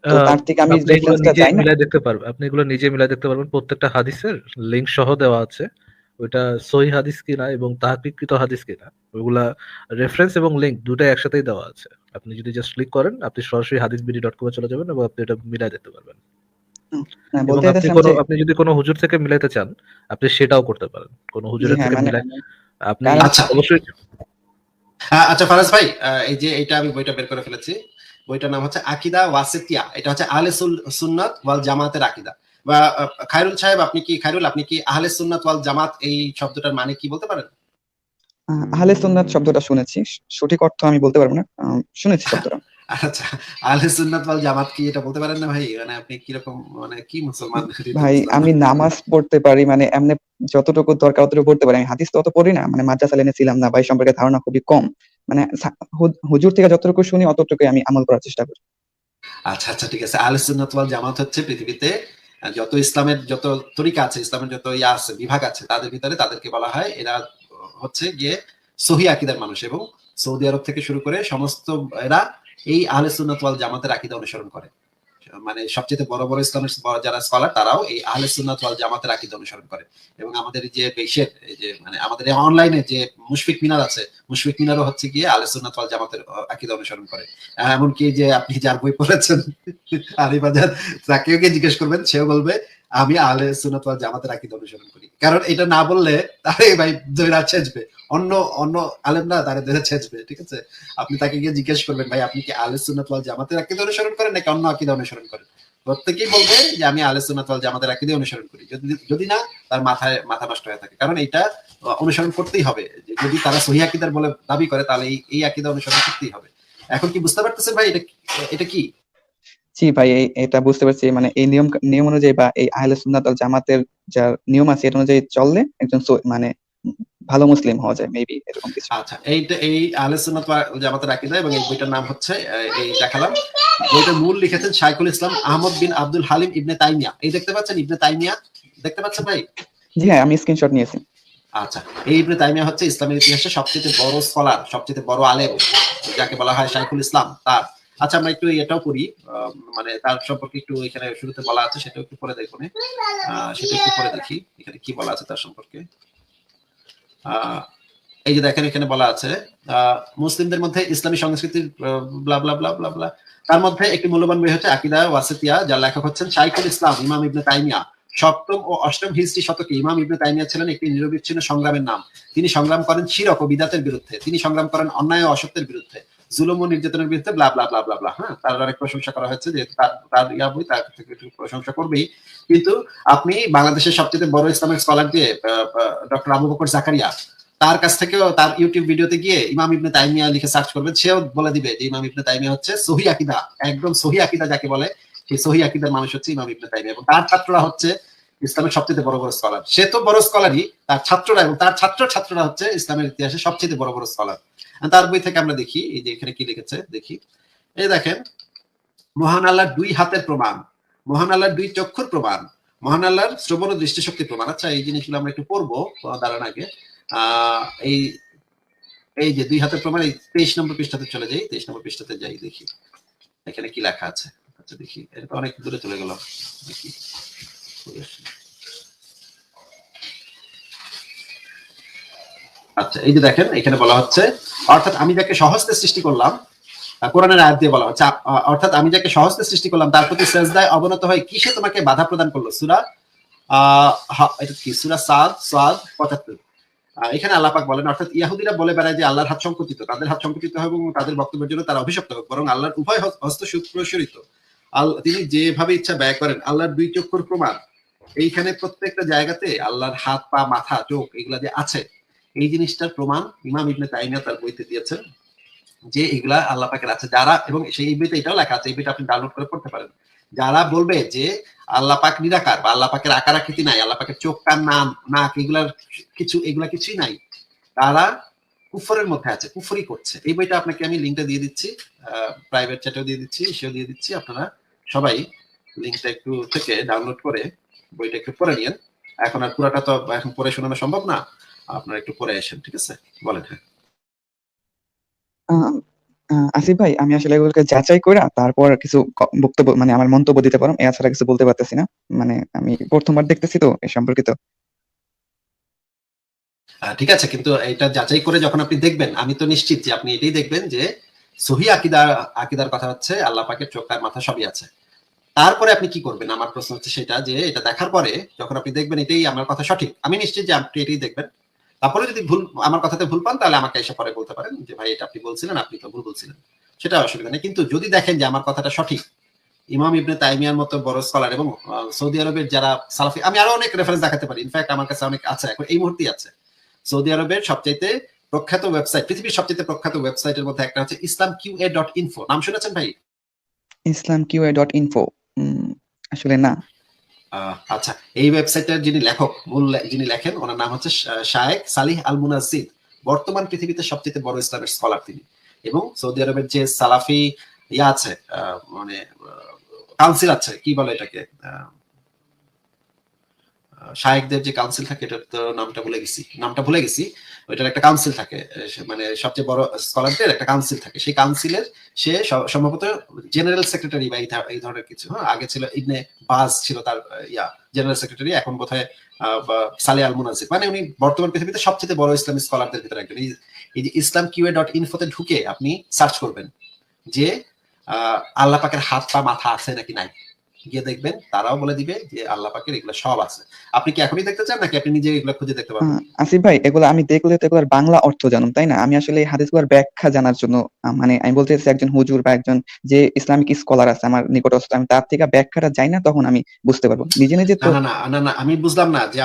তো তার থেকে আমি আপনি এগুলো রেফারেন্সটা নিজে চাই না। মিলাই দেখতে পারবেন, আপনি এগুলো নিজে মিলাই দেখতে পারবেন, প্রত্যেকটা হাদিসের লিংক সহ দেওয়া আছে, ওইটা সহিহ হাদিস কিনা এবং তাহকিককৃত হাদিস কিনা, ওইগুলা রেফারেন্স এবং লিংক দুটাই একসাথেই দেওয়া আছে। আপনি যদি জাস্ট ক্লিক করেন আপনি সরাসরি hadithbidi.com এ চলে যাবেন এবং আপনি এটা মিলাই দেখতে পারবেন। এবং বলতে আপনি যদি কোনো হুজুর থেকে মিলাইতে চান আপনি সেটাও করতে পারেন, কোনো হুজুরের থেকে মিলাই আপনি অবশ্যই। আচ্ছা ফারাজ ভাই, এই যে এটা আমি বইটা বের করে ফেলেছি, বইটার নাম হচ্ছে আকিদা ওয়াসিতিয়া। এটা হচ্ছে আহলে সুন্নাত ওয়াল জামাতের আকিদা। বা খায়রুল সাহেব, আপনি কি আহলে সুন্নাত ওয়াল জামাত এই শব্দটার মানে কি বলতে পারেন? আহলে সুন্নাত শব্দটা শুনেছি, সঠিক অর্থ আমি বলতে পারবো না, শুনেছি শব্দটা। আচ্ছা, আহলে সুন্নাত ওয়াল জামাত কি এটা বলতে পারেন না ভাই? মানে আপনি কিরকম, মানে কি মুসলমান? ভাই আমি নামাজ পড়তে পারি, মানে এমনি যতটুকু দরকার অতটুকু পড়তে পারি, আমি হাদিস তো অত পড়ি না, মানে মাদ্রাসা লাইনে ছিলাম না, ভাই সম্পর্কে ধারণা খুবই কম। মানে হুজুর থেকে যতটুকু শুনি অতটুকু আমি আমল করার চেষ্টা করি। আচ্ছা আচ্ছা, ঠিক আছে। আহলে সুন্নাত ওয়াল জামাত হচ্ছে পৃথিবীতে যত ইসলামের যত তরিকা আছে, ইসলামের যত আছে বিভাগ আছে, তাদের ভিতরে তাদেরকে বলা হয় এরা হচ্ছে গিয়ে সহিহ আকীদার মানুষ। এবং সৌদি আরব থেকে শুরু করে সমস্ত এরা এই আহলে সুন্নাত ওয়াল জামাতের আকীদা অনুসরণ করে। মানে সবচেয়ে বড় বড় ইসলামের যারা স্কলার তারাও এই আহলে সুন্নাত ওয়াল জামাতের আকীদা অনুসরণ করে। এবং আমাদের যে দেশের এই যে মানে আমাদের অনলাইনে যে মুশফিক মিনার আছে, মুশফিক মিনারও হচ্ছে গিয়ে আহলে সুন্নাত ওয়াল জামাতের আকীদা অনুসরণ করে। এমনকি যে আপনি যার বই পড়েছেন আলিবাজার, তাকেও গিয়ে জিজ্ঞেস করবেন, সেও বলবে আমি আহলে সুন্নাত ওয়াল জামাতের আকীদা অনুসরণ করি। কারণ এটা না বললে তারে ভাই দইরা ছেঁচবে, অন্য অন্য আলেমরা তারে দইরা ছেঁচবে, ঠিক আছে? আপনি তাকে গিয়ে জিজ্ঞেস করবেন, ভাই আপনি কি আহলে সুন্নাত ওয়াল জামাতের আকীদা অনুসরণ করেন নাকি অন্য আকীদা অনুসরণ করেন? প্রত্যেকেই বলবে যে আমি আহলে সুন্নাত ওয়াল জামাতের আকীদা অনুসরণ করি। যদি না তার মাথা নষ্ট হয়ে থাকে। কারণ এটা অনুসরণ করতেই হবে। যদি তারা সহিহ আকীদার বলে দাবি করে তাহলে এই আকীদা অনুসরণ করতেই হবে। এখন কি বুঝতে পারতেছেন ভাই এটা কি? জি ভাই, এটা বুঝতে পারছি। মানে এই নিয়ম অনুযায়ী বা এই আহলে সুন্নাত ওয়াল জামাতের যা নিয়ম আছে এটা অনুযায়ী চললে একজন মানে ভালো মুসলিম হওয়া যায়, মেবি এরকম কিছু। আচ্ছা, এই আহলে সুন্নাত ওয়াল জামাতের আকীদা এবং এই বইটার নাম হচ্ছে এই দেখালাম। বইটার মূল লিখেছেন শাইখুল ইসলাম আহমদ বিন আব্দুল হালিম ইবনে তাইমিয়া। এই দেখতে পাচ্ছেন ইবনে তাইমিয়া, দেখতে পাচ্ছেন ভাই? জি হ্যাঁ, আমি স্ক্রিনশট নিয়েছি। আচ্ছা, এই ইবনে তাইমিয়া হচ্ছে ইসলামের ইতিহাসে সবচেয়ে বড় স্কলার, সবচেয়ে বড় আলেম, যাকে বলা হয় শাইখুল ইসলাম। তার আচ্ছা আমরা একটু এটাও করি, মানে তার সম্পর্কে একটু এখানে শুরুতে বলা আছে, সেটাও একটু পরে দেখুন। সেটা একটু পরে দেখি এখানে কি বলা আছে তার সম্পর্কে। এই যে দেখেন এখানে বলা আছে মুসলিমদের মধ্যে ইসলামী সংস্কৃতির ব্লা ব্লা ব্লা ব্লা ব্লা, তার মধ্যে একটি মূল্যবান বই হচ্ছে আকিদা ওয়াসিতিয়া, যার লেখক হচ্ছেন শাইখুল ইসলাম ইমাম ইবনে তাইমিয়া। সপ্তম ও অষ্টম হিজরি শতকে ইমাম ইবনে তাইমিয়া ছিলেন একটি নিরবিচ্ছিন্ন সংগ্রামের নাম। তিনি সংগ্রাম করেন শিরক ও বিদাতের বিরুদ্ধে, তিনি সংগ্রাম করেন অন্যায় ও অসত্যের বিরুদ্ধে, জুলুম ও নির্যাতনের বিরুদ্ধে, ব্লা ব্লা ব্লা ব্লা ব্লা। হ্যাঁ, তার অনেক প্রশংসা করা হয়েছে, যে তার ইয়া বই, তার থেকে একটু প্রশংসা করবেই। কিন্তু আপনি বাংলাদেশের সবচেয়ে বড় ইসলামিক স্কলার দিয়ে ডক্টর আবু বকর জাকারিয়া, তার কাছ থেকেও তার ইউটিউব ভিডিওতে গিয়ে ইমাম ইবনে তাইমিয়া লিখে সার্চ করবেন, সেও বলে দিবে যে ইমাম ইবনে তাইমিয়া হচ্ছে সহিহ আকীদা, একদম সহিহ আকীদা যাকে বলে, সেই সহিহ আকীদার মানুষ হচ্ছে ইমাম ইবনে তাইমিয়া। এবং তার ছাত্ররা হচ্ছে ইসলামের সবচেয়ে বড় বড় স্কলার। সে তো বড় স্কলারই, তার ছাত্ররা এবং তার ছাত্ররা হচ্ছে ইসলামের ইতিহাসে সবচেয়ে বড় বড় স্কলার। তার বই থেকে আমরা দেখি এই যে এখানে কি লিখেছে, দেখি। এই দেখেন, মহান আল্লাহর 2 হাতের প্রমাণ, মহান আল্লাহর 2 চক্ষুর প্রমাণ, মহান আল্লাহর শ্রবণ ও দৃষ্টিশক্তির প্রমাণ। আচ্ছা, এই জিনিসগুলো আমরা একটু পড়বো দাঁড়ান আগে। এই এই যে 2 হাতের প্রমাণ, এই 23 নম্বর পৃষ্ঠাতে চলে যাই, 23 নম্বর পৃষ্ঠাতে যাই, দেখি এখানে কি লেখা আছে। আচ্ছা দেখি, এটা তো অনেক দূরে চলে গেল, দেখি। আচ্ছা, এই যে দেখেন এখানে বলা হচ্ছে, অর্থাৎ আমি যাকে সহজতে সৃষ্টি করলাম, কোরআনের আয়াত দিয়ে বলা হচ্ছে, অর্থাৎ আমি যাকে সহজতে সৃষ্টি করলাম তার প্রতি সেজদায় অবনত হয়ে কিসে তোমাকে বাধা প্রদান করলো? সূরা এটা কি? সূরা সাদ 75। এখানে আল্লাহ পাক বলেন, অর্থাৎ ইহুদিরা বলে বেড়ায় যে আল্লাহর হাত সংকুচিত, তাদের হাত সংকুচিত হয় এবং তাদের বক্তব্যের জন্য তারা অভিশপ্ত হোক, বরং আল্লাহর উভয় হস্ত সুপ্রসারিত, তিনি যেভাবে ইচ্ছা ব্যয় করেন। আল্লাহর 2 চক্ষুর প্রমাণ, এইখানে প্রত্যেকটা জায়গাতে আল্লাহর হাত, পা, মাথা, চোখ এগুলা যে আছে, এই জিনিসটার প্রমাণ ইমাম ইবনে তাইমিয়া তার বইতে দিয়েছেন, যে এগুলা আল্লাহ পাকের আছে। যারা, এবং সেই বইতে এটাও লেখা আছে, এই বইটা আপনি ডাউনলোড করে পড়তে পারেন, যারা বলবে যে আল্লাহ পাক নিরাকার বা আল্লাহ পাকের আকার আকৃতি নাই, আল্লাহ পাকের চোখ, কান, নাক এগুলা কিছুই নাই, তারা কুফরের মধ্যে আছে, কুফরি করছে। এই বইটা আপনাকে আমি লিঙ্কটা দিয়ে দিচ্ছি, প্রাইভেট চ্যাটেও দিয়ে দিচ্ছি, সেও দিয়ে দিচ্ছি। আপনারা সবাই লিঙ্কটা একটু থেকে ডাউনলোড করে বইটা একটু পড়ে নিন। এখন আর পুরাটা তো এখন পড়ে শোনানো সম্ভব না, আপনারা একটু পড়ে আসেন, ঠিক আছে? বলেন। হ্যাঁ, আসিফ ভাই, আমি আসলে এগুলোকে যাচাই করে তারপর কিছু বক্তব্য, মানে আমার মন্তব্য দিতে পারো, এছাড়া কিছু বলতে পারতেছি না। মানে আমি প্রথমবার দেখতেছি তো এই সম্পর্কিত। ঠিক আছে, কিন্তু এটা যাচাই করে যখন আপনি দেখবেন, আমি তো নিশ্চিত যে আপনি এটাই দেখবেন যে সহিহ আকীদার কথা হচ্ছে আল্লাহ পাকের চোখ, কান, মাথা সবই আছে। তারপরে আপনি কি করবেন? আমার প্রশ্ন হচ্ছে সেটা, যে এটা দেখার পরে যখন আপনি দেখবেন এটাই আমার কথা সঠিক, আমি নিশ্চিত যে আপনি এটাই দেখবেন। তারপরে যদি আমার কথাতে ভুল পান, তাহলে আমাকে এসে পরে বলতে পারেন যে ভাই এটা আপনি বলছিলেন, আপনি তো ভুল বলছিলেন, সেটা অসুবিধা নেই। কিন্তু যদি দেখেন যে আমার কথাটা সঠিক, ইমাম ইবনে তাইমিয়ার মতো বড় স্কলার এবং সৌদি আরবের যারা সালাফি, আমি আরো অনেক রেফারেন্স দেখাতে পারি, ইনফ্যাক্ট আমার কাছে অনেক আছে, এখন এই মুহূর্তেই আছে। সৌদি আরবের সবচাইতে প্রখ্যাত ওয়েবসাইট, পৃথিবীর সবচেয়ে প্রখ্যাত ওয়েবসাইটের মধ্যে একটা হচ্ছে islamqa.info, নাম শুনেছেন ভাই? islamqa.info, আসলে না। আচ্ছা, এই ওয়েবসাইটের যিনি লেখেন, ওনার নাম হচ্ছে শায়েখ সালিহ আল মুনাজ্জিদ। বর্তমান পৃথিবীতে সবচেয়ে বড় ইসলামের স্কলার তিনি। এবং সৌদি আরবের যে সালাফি ইয়া আছে, মানে কাউন্সিল আছে, কি বলে এটাকে, শায়েখদের যে কাউন্সিল থাকে, এটার তো নামটা ভুলে গেছি, ওইটার একটা কাউন্সিল থাকে, মানে সবচেয়ে বড় স্কলারদের একটা কাউন্সিল থাকে, সেই কাউন্সিলের সে সম্ভবত জেনারেল সেক্রেটারি বা এই ধরনের কিছু। আগে ছিল ইবনে বাজ ছিল তার জেনারেল সেক্রেটারি, এখন বোধহয় সালে আল মুনাজিব, মানে উনি বর্তমান পৃথিবীতে সবচেয়ে বড় ইসলামিক স্কলারদের ভিতরে একজন। এই যে islamqa.info তে ঢুকে আপনি সার্চ করবেন যে আল্লাহ পাকের হাত পা মাথা আছে নাকি নাই, গিয়ে দেখবেন তারাও বলে দিবে যে আল্লাহ পাকের এগুলো সব আছে। আপনি কি এখনই দেখতে চান নাকি আপনি নিজে এগুলো খুঁজে দেখতে পারবেন? আসিফ ভাই, এগুলো আমি দেখলে তো এগুলোর বাংলা অর্থ জানুম, তাই না? আমি আসলে এই হাদিসগুলোর ব্যাখ্যা জানার জন্য মানে আমি বলতে চাইছি একজন হুজুর বা একজন যে ইসলামিক স্কলার আছে আমার নিকটস্থ, আমি তার থেকে ব্যাখ্যাটা যাই না, তখন আমি বুঝতে পারবো নিজে নিজে না তো। না না না না, আমি বুঝলাম না যে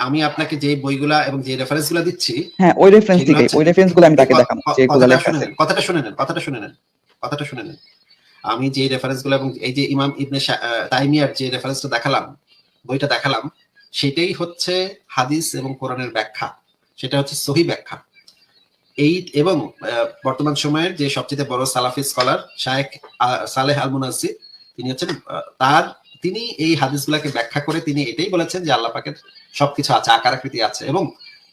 আমি আপনাকে যে বইগুলা এবং যে রেফারেন্স গুলা দিচ্ছি, হ্যাঁ, ওই রেফারেন্স সেগুলো থেকে হচ্ছে ওই রেফারেন্স গুলো আমি তাকে দেখাবো যেগুলো লেখা আছে। কথাটা শুনে নেন। আমি যে রেফারেন্স গুলো এবং এই যে ইমাম ইবনে তাইমিয়ার যে রেফারেন্সটা দেখালাম, বইটা দেখালাম, সেটাই হচ্ছে হাদিস এবং কোরআনের ব্যাখ্যা, সেটা হচ্ছে সহি ব্যাখ্যা। এই এবং বর্তমান সময়ের যে সবচেয়ে বড় সালাফি স্কলার শায়েখ সালেহ আল মুনাজ্জিদ, তিনি হচ্ছেন তিনি এই হাদিসগুলোকে ব্যাখ্যা করে তিনি এটাই বলেছেন যে আল্লাহ পাকের সবকিছু আছে, আকার আকৃতি আছে, এবং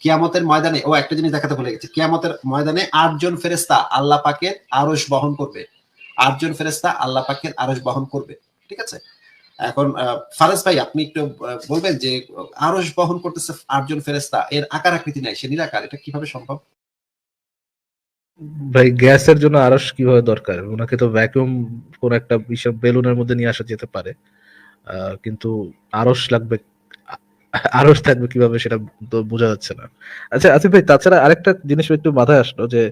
কিয়ামতের ময়দানে একটা জিনিস দেখাতে ভুলে গেছি, কিয়ামতের ময়দানে 8 জন ফেরেশতা আল্লাহ পাকের আরশ বহন করবে, 8 জন ফেরেশতা আল্লাহ পাকের আরশ বহন করবে। ঠিক আছে, এখন ফারাজ ভাই আপনি একটু বলবেন যে আরশ বহন করতেছে 8 জন ফেরেশতা, এর আকার আকৃতি নাই, সে নিরাকার, এটা কিভাবে সম্ভব? ভাই গ্যাসের জন্য আরশ কিভাবে দরকার? ওনাকে তো ভ্যাকুয়াম কোন একটা বিশাল বেলুনের মধ্যে নিয়ে আসা যেতে পারে, কিন্তু আরশ লাগবে, আরশ থাকবে কিভাবে সেটা তো বোঝা যাচ্ছে না। আচ্ছা আসিফ ভাই, তাছাড়া আরেকটা জিনিস একটু মাথায় আসলো যে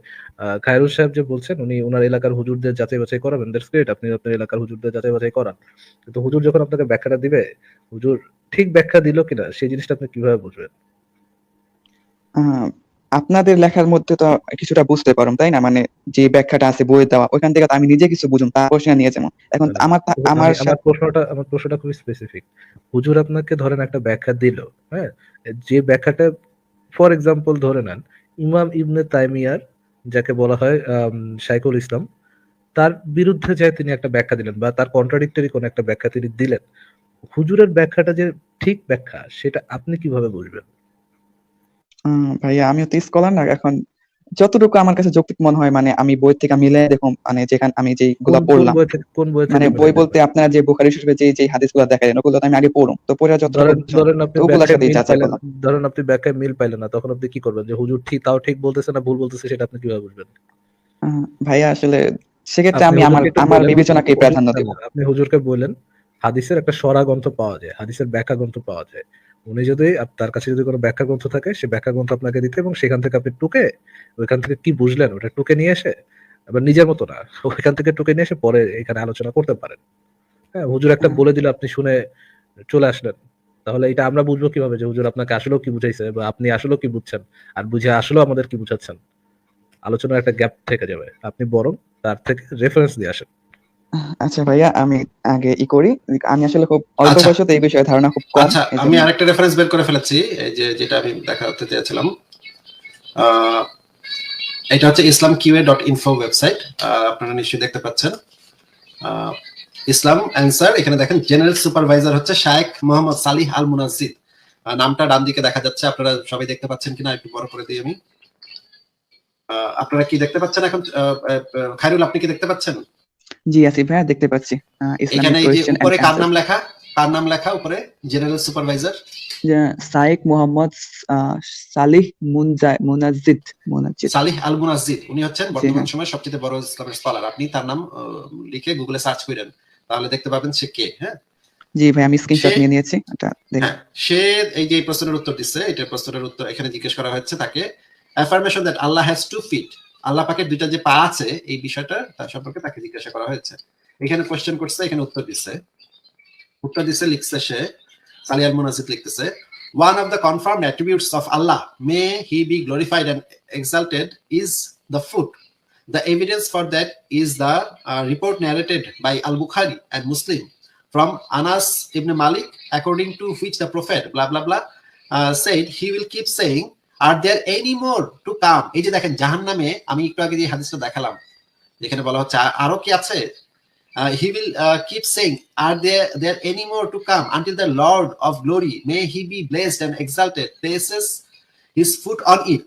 খায়রুল সাহেব যে বলছেন উনি ওনার এলাকার হুজুরদের যাচাই বাছাই করাবেন, দ্যাটস গ্রেট, আপনি আপনার এলাকার হুজুরদের যাচাই বাছাই করান, কিন্তু হুজুর যখন আপনাকে ব্যাখ্যাটা দিবে, হুজুর ঠিক ব্যাখ্যা দিল কিনা সেই জিনিসটা আপনি কিভাবে বুঝবেন? আহ, আপনাদের লেখার মধ্যে তো কিছুটা বুঝতে পারুম, তাই না? মানে যে ব্যাখ্যাটা আছে বইয়ে দেওয়া, ওইখান থেকে তো আমি নিজে কিছু বুঝুম, তারপর সেটা নিয়ে যাবো। এখন মানে আমার আমার প্রশ্নটা খুবই স্পেসিফিক। হুজুর আপনাকে ধরেন একটা ব্যাখ্যা দিল, হ্যাঁ, যে ব্যাখ্যাটা ফর এক্সাম্পল ধরে নেন ইমাম ইবনে তাইমিয়ার, যাকে বলা হয় শাইখুল ইসলাম, তার বিরুদ্ধে যে তিনি একটা ব্যাখ্যা দিলেন বা তার কন্ট্রাডিক্টরি কোন একটা ব্যাখ্যা তিনি দিলেন, হুজুরের ব্যাখ্যাটা যে ঠিক ব্যাখ্যা সেটা আপনি কিভাবে বুঝবেন? ভাইয়া, আমিও তো স্কলার না, এখন যতটুকু আমার কাছে যৌক্তিক মনে হয়, মানে আমি বই থেকে মিলে দেখুন, মানে যেখানে আমি যেগুলা পড়লাম, কোন বই মানে থেকে বই মিলাই বলতে দেখবেন? আপনারা যে বুখারী শরীফে যে হাদিসগুলো দেখালেন, ওগুলো তো আমি আগে পড়ুম, তো পড়ে যতটুকু ধরেন বুঝলাম, ধরেন তো আপনি ওগুলোর ব্যাখ্যায় সাথে মিল যাচাই পাইলেন, করলাম। ধরেন আপনি ব্যাখ্যায় মিল পাইলেন না, তখন আপনি কি করবেন? যে হুজুর ঠিক তাও ঠিক বলতেছে না ভুল বলতেছে সেটা আপনি কিভাবে বুঝবেন? ভাইয়া আসলে সেক্ষেত্রে আপনি আমি আমার হুজুরকে একটু আমার বলেন, বিবেচনাকে হুজুর প্রাধান্য না, দিব। না, আপনি হুজুরকে বললেন হাদিসের একটা সরা গ্রন্থ পাওয়া যায়, হাদিসের ব্যাখ্যা গ্রন্থ পাওয়া যায়, উনি যদি তার কাছে যদি কোনো ব্যাখ্যা গ্রন্থ থাকে সে ব্যাখ্যা গ্রন্থ আপনাকে দিতে, এবং সেখান থেকে আপনি টুকে ওইখান থেকে কি বুঝলেন ওটা টুকে নিয়ে এসে, আবার নিজের মতো না, ওইখান থেকে টুকে নিয়ে এসে পরে এখানে আলোচনা করতে পারেন। হ্যাঁ, হুজুর একটা আহ, বলে দিলে আপনি শুনে চলে আসলেন, তাহলে এটা আমরা বুঝবো কিভাবে যে হুজুর আপনাকে আসলেও কি বুঝাইছে বা আপনি আসলেও কি বুঝছেন, আর বুঝে আসলেও আমাদের কি বুঝাচ্ছেন? আলোচনার একটা গ্যাপ থেকে যাবে। আপনি বরং তার থেকে রেফারেন্স দিয়ে আসেন। আচ্ছা ভাইয়া, আমি আগে করি, আমি আসলে খুব অল্প আচ্ছা বয়সে তো এই বিষয়ে ধারণা খুব কম, আচ্ছা, এই আমি জন্য। আরেকটা রেফারেন্স বের করে ফেলেছি, এই যে যেটা আমি দেখাতে চেয়েছিলাম। আহ, এটা হচ্ছে islamqa.info ওয়েবসাইট, আপনারা নিশ্চয়ই দেখতে পাচ্ছেন। ইসলাম অ্যান্সার, এখানে দেখেন জেনারেল সুপারভাইজার হচ্ছে শায়েখ মোহাম্মদ সালিহ আল মুনাজ্জিদ, নামটা ডান দিকে দেখা যাচ্ছে, আপনারা সবাই দেখতে পাচ্ছেন কিনা একটু বড় করে দিই আমি। আপনারা কি দেখতে পাচ্ছেন এখন? খায়রুল, আপনি কি দেখতে পাচ্ছেন? জি আসিফ ভাইয়া, দেখতে পাচ্ছি। এখানে ইসলামিক এই যে কোয়েশ্চেন এন্ড উপরে অ্যান্সার। কার নাম লেখা উপরে? General supervisor Shaikh Mohammed Salih Munajjid Munajjid. Salih al Munajjid, উনি হচ্ছেন জি বর্তমান হ্যাঁ। সময়ের সবচেয়ে বড় ইসলামের স্কলার। আপনি তার নাম লিখে গুগলে সার্চ করেন, তাহলে দেখতে পাবেন সে কে। হ্যাঁ, জি ভাই, আমি সে স্ক্রিনশট নিয়ে নিয়েছি, এটা দেখি। হ্যাঁ সে এই যে প্রশ্নের উত্তর দিচ্ছে, এটার প্রশ্নের উত্তর এখানে জিজ্ঞেস করা হচ্ছে তাকে, affirmation that Allah has 2 feet, আল্লাহ পাকের দুইটা যে পা আছে, এই বিষয়টা তার সম্পর্কে তাকে জিজ্ঞাসা করা হয়েছে। এখানে কোশ্চেন করছে, এখানে উত্তর দিচ্ছে লিখছে সে, সালি আল মুনাজিদ লিখতেছে, one of the confirmed attributes of Allah, may he be glorified and exalted, is the foot. The evidence for that is the report narrated by Al-Bukhari and Muslim from Anas ibn Malik, according to which the Prophet blah blah blah said he will keep saying, are there any more to come? এই যে দেখেন জাহান্নামে, আমি একটু আগে যে হাদিসটা দেখালাম যেখানে বলা হচ্ছে আরো কি আছে, he will keep saying, are there any more to come until the Lord of glory, may he be blessed and exalted, places his foot on it?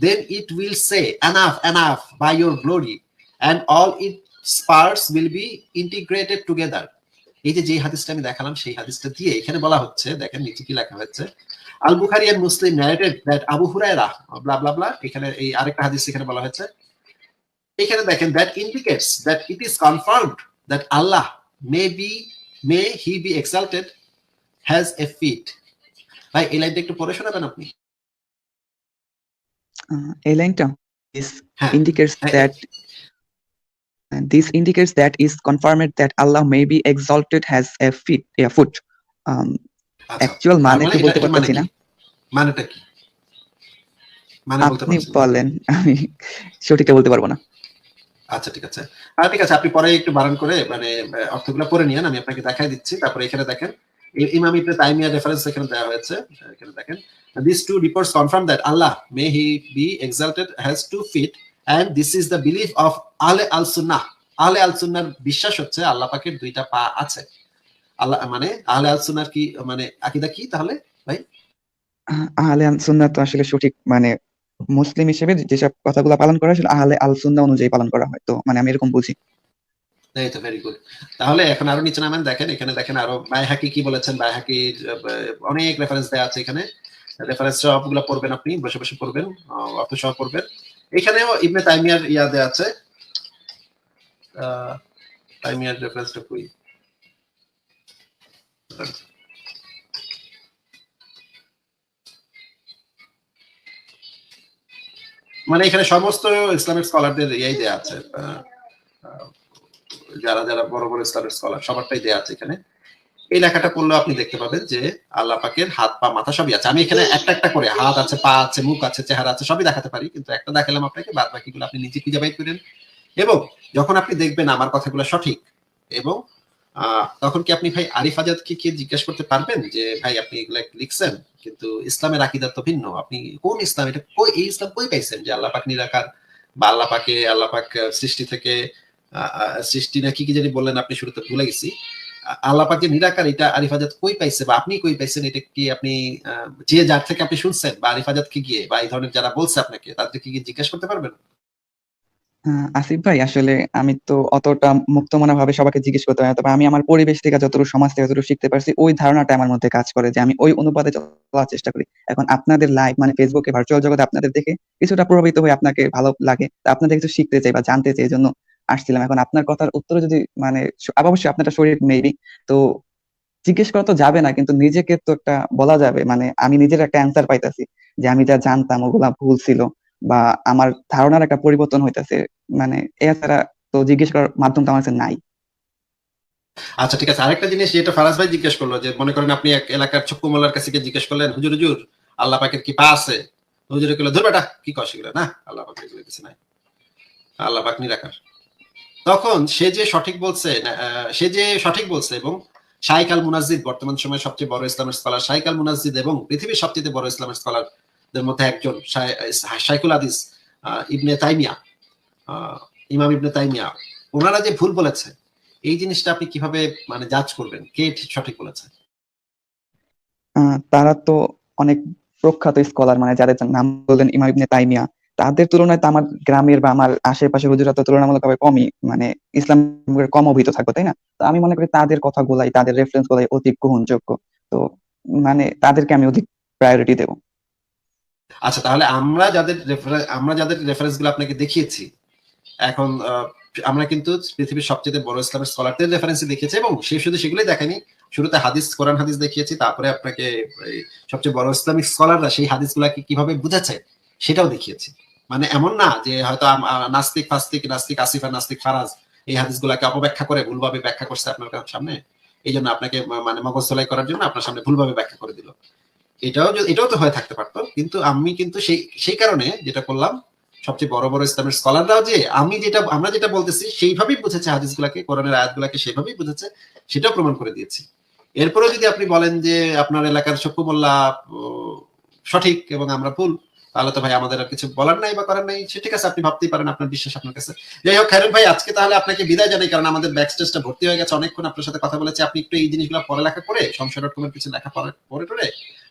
Then it will say, enough, enough, by your glory, and all its parts will be integrated together. এই যে হাদিসটা আমি দেখালাম সেই হাদিসটা দিয়ে এখানে বলা হচ্ছে, দেখেন নিচে কি লেখা হচ্ছে, al Bukhari and Muslim narrated that Abu Hurairah blah blah blah, এখানে এই আরেকটা হাদিস এখানে বলা হচ্ছে, এখানে দেখেন that indicates that it is confirmed that Allah may he be exalted has a feet. ভাই এই লাইনটা একটু পড়ে শোনাবেন আপনি? এই লাইনটা is হ্যাঁ indicates হ্যাঁ, that this indicates that is confirmed that Allah may be exalted has a foot. আচ্ছা, Actual তার মানে মানে তো এটা বলতে এটা মানে পারতেছি কি? না, মানেটা কি? মানে বলতে আপনি পারছেন না? বলেন, আমি সঠিকটা বলতে পারবো না। আচ্ছা ঠিক আছে, ঠিক আছে, আপনি পরে একটু বারণ করে মানে অর্থগুলো পড়ে নিয়েন, আমি আপনাকে দেখাই দিচ্ছি। তারপরে এখানে দেখেন ইমাম ইবনে তাইমিয়া রেফারেন্স এখানে দেওয়া হয়েছে, এখানে দেখেন these two reports confirm that Allah may he be exalted has 2 feet and this is the belief of আহলে আল সুন্নাহ। আহলে আল সুন্নাহর বিশ্বাস হচ্ছে আল্লাহ পাকের 2টা পা আছে। আল্লাহ মানে আহলে আল সুন্নাহর কি মানে আকীদা কি তাহলে ভাই? আহলে আল সুন্নাহ তো আসলে সঠিক মানে মুসলিম হিসেবে যেসব কথাগুলো পালন করা হয় আহলে আল সুন্নাহ অনুযায়ী পালন করা হয়, তো মানে আমি এরকম বুঝি। এই তো ভেরি গুড। তাহলে এখন আরো নিচে নামেন, দেখেন এখানে দেখেন আরো বাইহাকি কি বলেছেন, বাইহাকির অনেক রেফারেন্স দেওয়া আছে এখানে, রেফারেন্স সবগুলো পড়বেন, আপনি বসে বসে পড়বেন, অর্থ সহ পড়বেন। এখানেও ইবনে তাইমিয়ার ইয়া দেওয়া আছে, তাইমিয়ার রেফারেন্সটা কই, মানে এখানে সমস্ত ইসলামিক স্কলারদের ইয়াই দেওয়া আছে, যারা যারা বড় বড় ইসলামিক স্কলার সবারটাই দেওয়া আছে এখানে। এই লেখাটা পড়লে আপনি দেখতে পাবেন যে আল্লাহ পাকের হাত পা মাথা সবই আছে। আমি এখানে একটা একটা করে হাত আছে, পা আছে, মুখ আছে, চেহারা আছে সবই দেখাতে পারি, কিন্তু একটা দেখালাম আপনাকে, বাদ বাকিগুলো আপনি নিজে খুঁজে বাই করেন। এবং যখন আপনি দেখবেন আমার কথাগুলো সঠিক, এবং তখন কি আপনি ভাই আরিফ আজাদকে কি জিজ্ঞেস করতে পারবেন যে ভাই আপনি এগুলা লিখছেন কিন্তু ইসলামের আকীদা তো ভিন্ন, আপনি কোন ইসলাম, এটা কই, এই ইসলাম কই পাইছেন যে আল্লাহ পাক নিরাকার, বা আল্লাহ পাক সৃষ্টি থেকে সৃষ্টি না কি কি জানি বললেন আপনি, শুরুতে ভুলে গেছি, আল্লাহ পাক যে নিরাকার এটা আরিফ আজাদ কই পাইছে বা আপনি কই পাইছেন, এটা কি আপনি যে যার থেকে আপনি শুনছেন বা আরিফ আজাদকে গিয়ে বা এই ধরনের যারা বলছে আপনাকে তাদেরকে কি জিজ্ঞাসা করতে পারবেন? আসিফ ভাই, আসলে আমি তো অতটা মুক্তমনা ভাবে সবাইকে জিজ্ঞেস করতে পারি না, তবে আমি আমার পরিবেশ থেকে যতটুকু, সমাজ থেকে যতটুকু শিখতে পারছি ওই ধারণাটা আমার মধ্যে কাজ করে যে আমি ওই অনুপাতে চলার চেষ্টা করি। এখন আপনাদের লাইভ মানে ফেসবুকে ভার্চুয়াল জগতে আপনাদের দেখে কিছুটা প্রভাবিত হয়ে আপনাকে ভালো লাগে, তা আপনাদের কিছু শিখতে চাই বা জানতে চাই, এই জন্য আসছিলাম। এখন আপনার কথার উত্তরে যদি মানে অবশ্যই আপনারটা শরীর মেবি তো জিজ্ঞেস করা তো যাবে না, কিন্তু নিজেকে তো একটা বলা যাবে, মানে আমি নিজের একটা অ্যান্সার পাইতাছি যে আমি যা জানতাম ওগুলা ভুল ছিল, বা আমার ধারণার একটা পরিবর্তন হইতাছে, মানে এছাড়া তো জিজ্ঞেস করার মাধ্যম তো আমার কাছে নাই। আচ্ছা ঠিক আছে, আরেকটা জিনিস যেটা ফারাজ ভাই জিজ্ঞেস করলো, যে মনে করেন আপনি এক এলাকার চক্ষু মোল্লার কাছে গিয়ে জিজ্ঞেস করলেন, হুজুর হুজুর আল্লাহ পাকের কি পা আছে? হুজুরে কইলো ধুর বেটা কি কস এগুলো, না আল্লাহ পাকের এগুলো কিছু নাই, আল্লাহ পাক নিরাকার। তখন সে যে সঠিক বলছে এবং শাইখ আল মুনাজ্জিদ বর্তমান সময়ে সবচেয়ে বড় ইসলামের স্কলার শাইখ আল মুনাজ্জিদ এবং পৃথিবীর সবচেয়ে বড় ইসলামের স্কলারদের মধ্যে একজন শাইখুল হাদিস ইবনে তাইমিয়া, ইমাম ইবনে তাইমিয়া, ওনারা যে ভুল বলেছে এই জিনিসটা আপনি কিভাবে মানে জাজ করবেন কে সঠিক বলেছে? তারা তো অনেক প্রখ্যাত স্কলার, মানে যাদের নাম বললেন ইমাম ইবনে তাইমিয়া, তাদের তুলনায় তো আমার গ্রামের বা আমার আশেপাশের হুজুরা তো তুলনামূলকভাবে কমই মানে ইসলাম কম অভিহিত থাকবে, তাই না? তো আমি মনে করি তাদের কথাগুলাই, তাদের রেফারেন্স গুলাই অধিক গ্রহণযোগ্য, তো মানে তাদেরকে আমি অধিক প্রায়োরিটি দেবো। আচ্ছা তাহলে আমরা যাদের রেফারেন্স গুলো আপনাকে দেখিয়েছি, এখন আমরা কিন্তু পৃথিবীর সবচেয়ে বড় ইসলামের স্কলারদের রেফারেন্স দেখিয়েছি, এবং শুধু সেগুলোই দেখাইনি, শুরুতে কোরআন হাদিস দেখিয়েছি, তারপরে আপনাকে সবচেয়ে বড় ইসলামিক স্কলাররা সেই হাদিস গুলাকে কিভাবে বুঝেছে সেটাও দেখিয়েছি। মানে এমন না যে হয়তো নাস্তিক আসিফ আর নাস্তিক ফারাজ এই হাদিস গুলাকে অপব্যাখ্যা করে ভুলভাবে ব্যাখ্যা করছে আপনার সামনে, এই জন্য আপনাকে মানে মগজ ধোলাই করার জন্য আপনার সামনে ভুলভাবে ব্যাখ্যা করে দিল। এটাও তো হয়ে থাকতে পারতো, কিন্তু আমি কিন্তু সেই কারণে যেটা করলাম, সবচেয়ে বড় বড় ইসলামের স্কলাররাও যে আমরা যেটা বলতেছি সেইভাবেই বুঝেছে হাদিসগুলাকে, কোরআনের আয়াতগুলাকে সেভাবেই বুঝেছে, সেটাও প্রমাণ করে দিয়েছি। এরপরেও যদি আপনি বলেন যে আপনার এলাকার চক্ষু মোল্লা সঠিক এবং আমরা ভুল, তাহলে তো ভাই আমাদের আর কিছু বলার নাই বা করার নাই। ঠিক আছে, আপনি ভাবতেই পারেন, আপনার বিশ্বাস আপনার কাছে। যাই হোক খায়রুল ভাই, আজকে তাহলে আপনাকে বিদায় জানাই, কারণ আমাদের ব্যাকস্টেজটা ভর্তি হয়ে গেছে। অনেকক্ষণ আপনার সাথে কথা বলেছি। আপনি একটু এই জিনিসগুলো পড়ালেখা করে সংশয়.com এর কিছু লেখা পড়ে টরে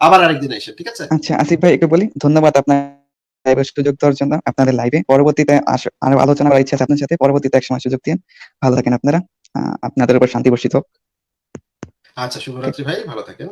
আবার আরেকদিন আসেন, ঠিক আছে? আচ্ছা আসিফ ভাই, একটু বলি, ধন্যবাদ আপনার লাইভে সুযোগ দেওয়ার জন্য। আপনাদের লাইভে পরবর্তীতে আরো আলোচনা করার ইচ্ছা আছে আপনার সাথে, পরবর্তীতে এক সময় সুযোগ দিন। ভালো থাকেন আপনারা, আপনাদের উপর শান্তি বর্ষিত হোক। আচ্ছা, শুভরাত্রি ভাই, ভালো থাকেন।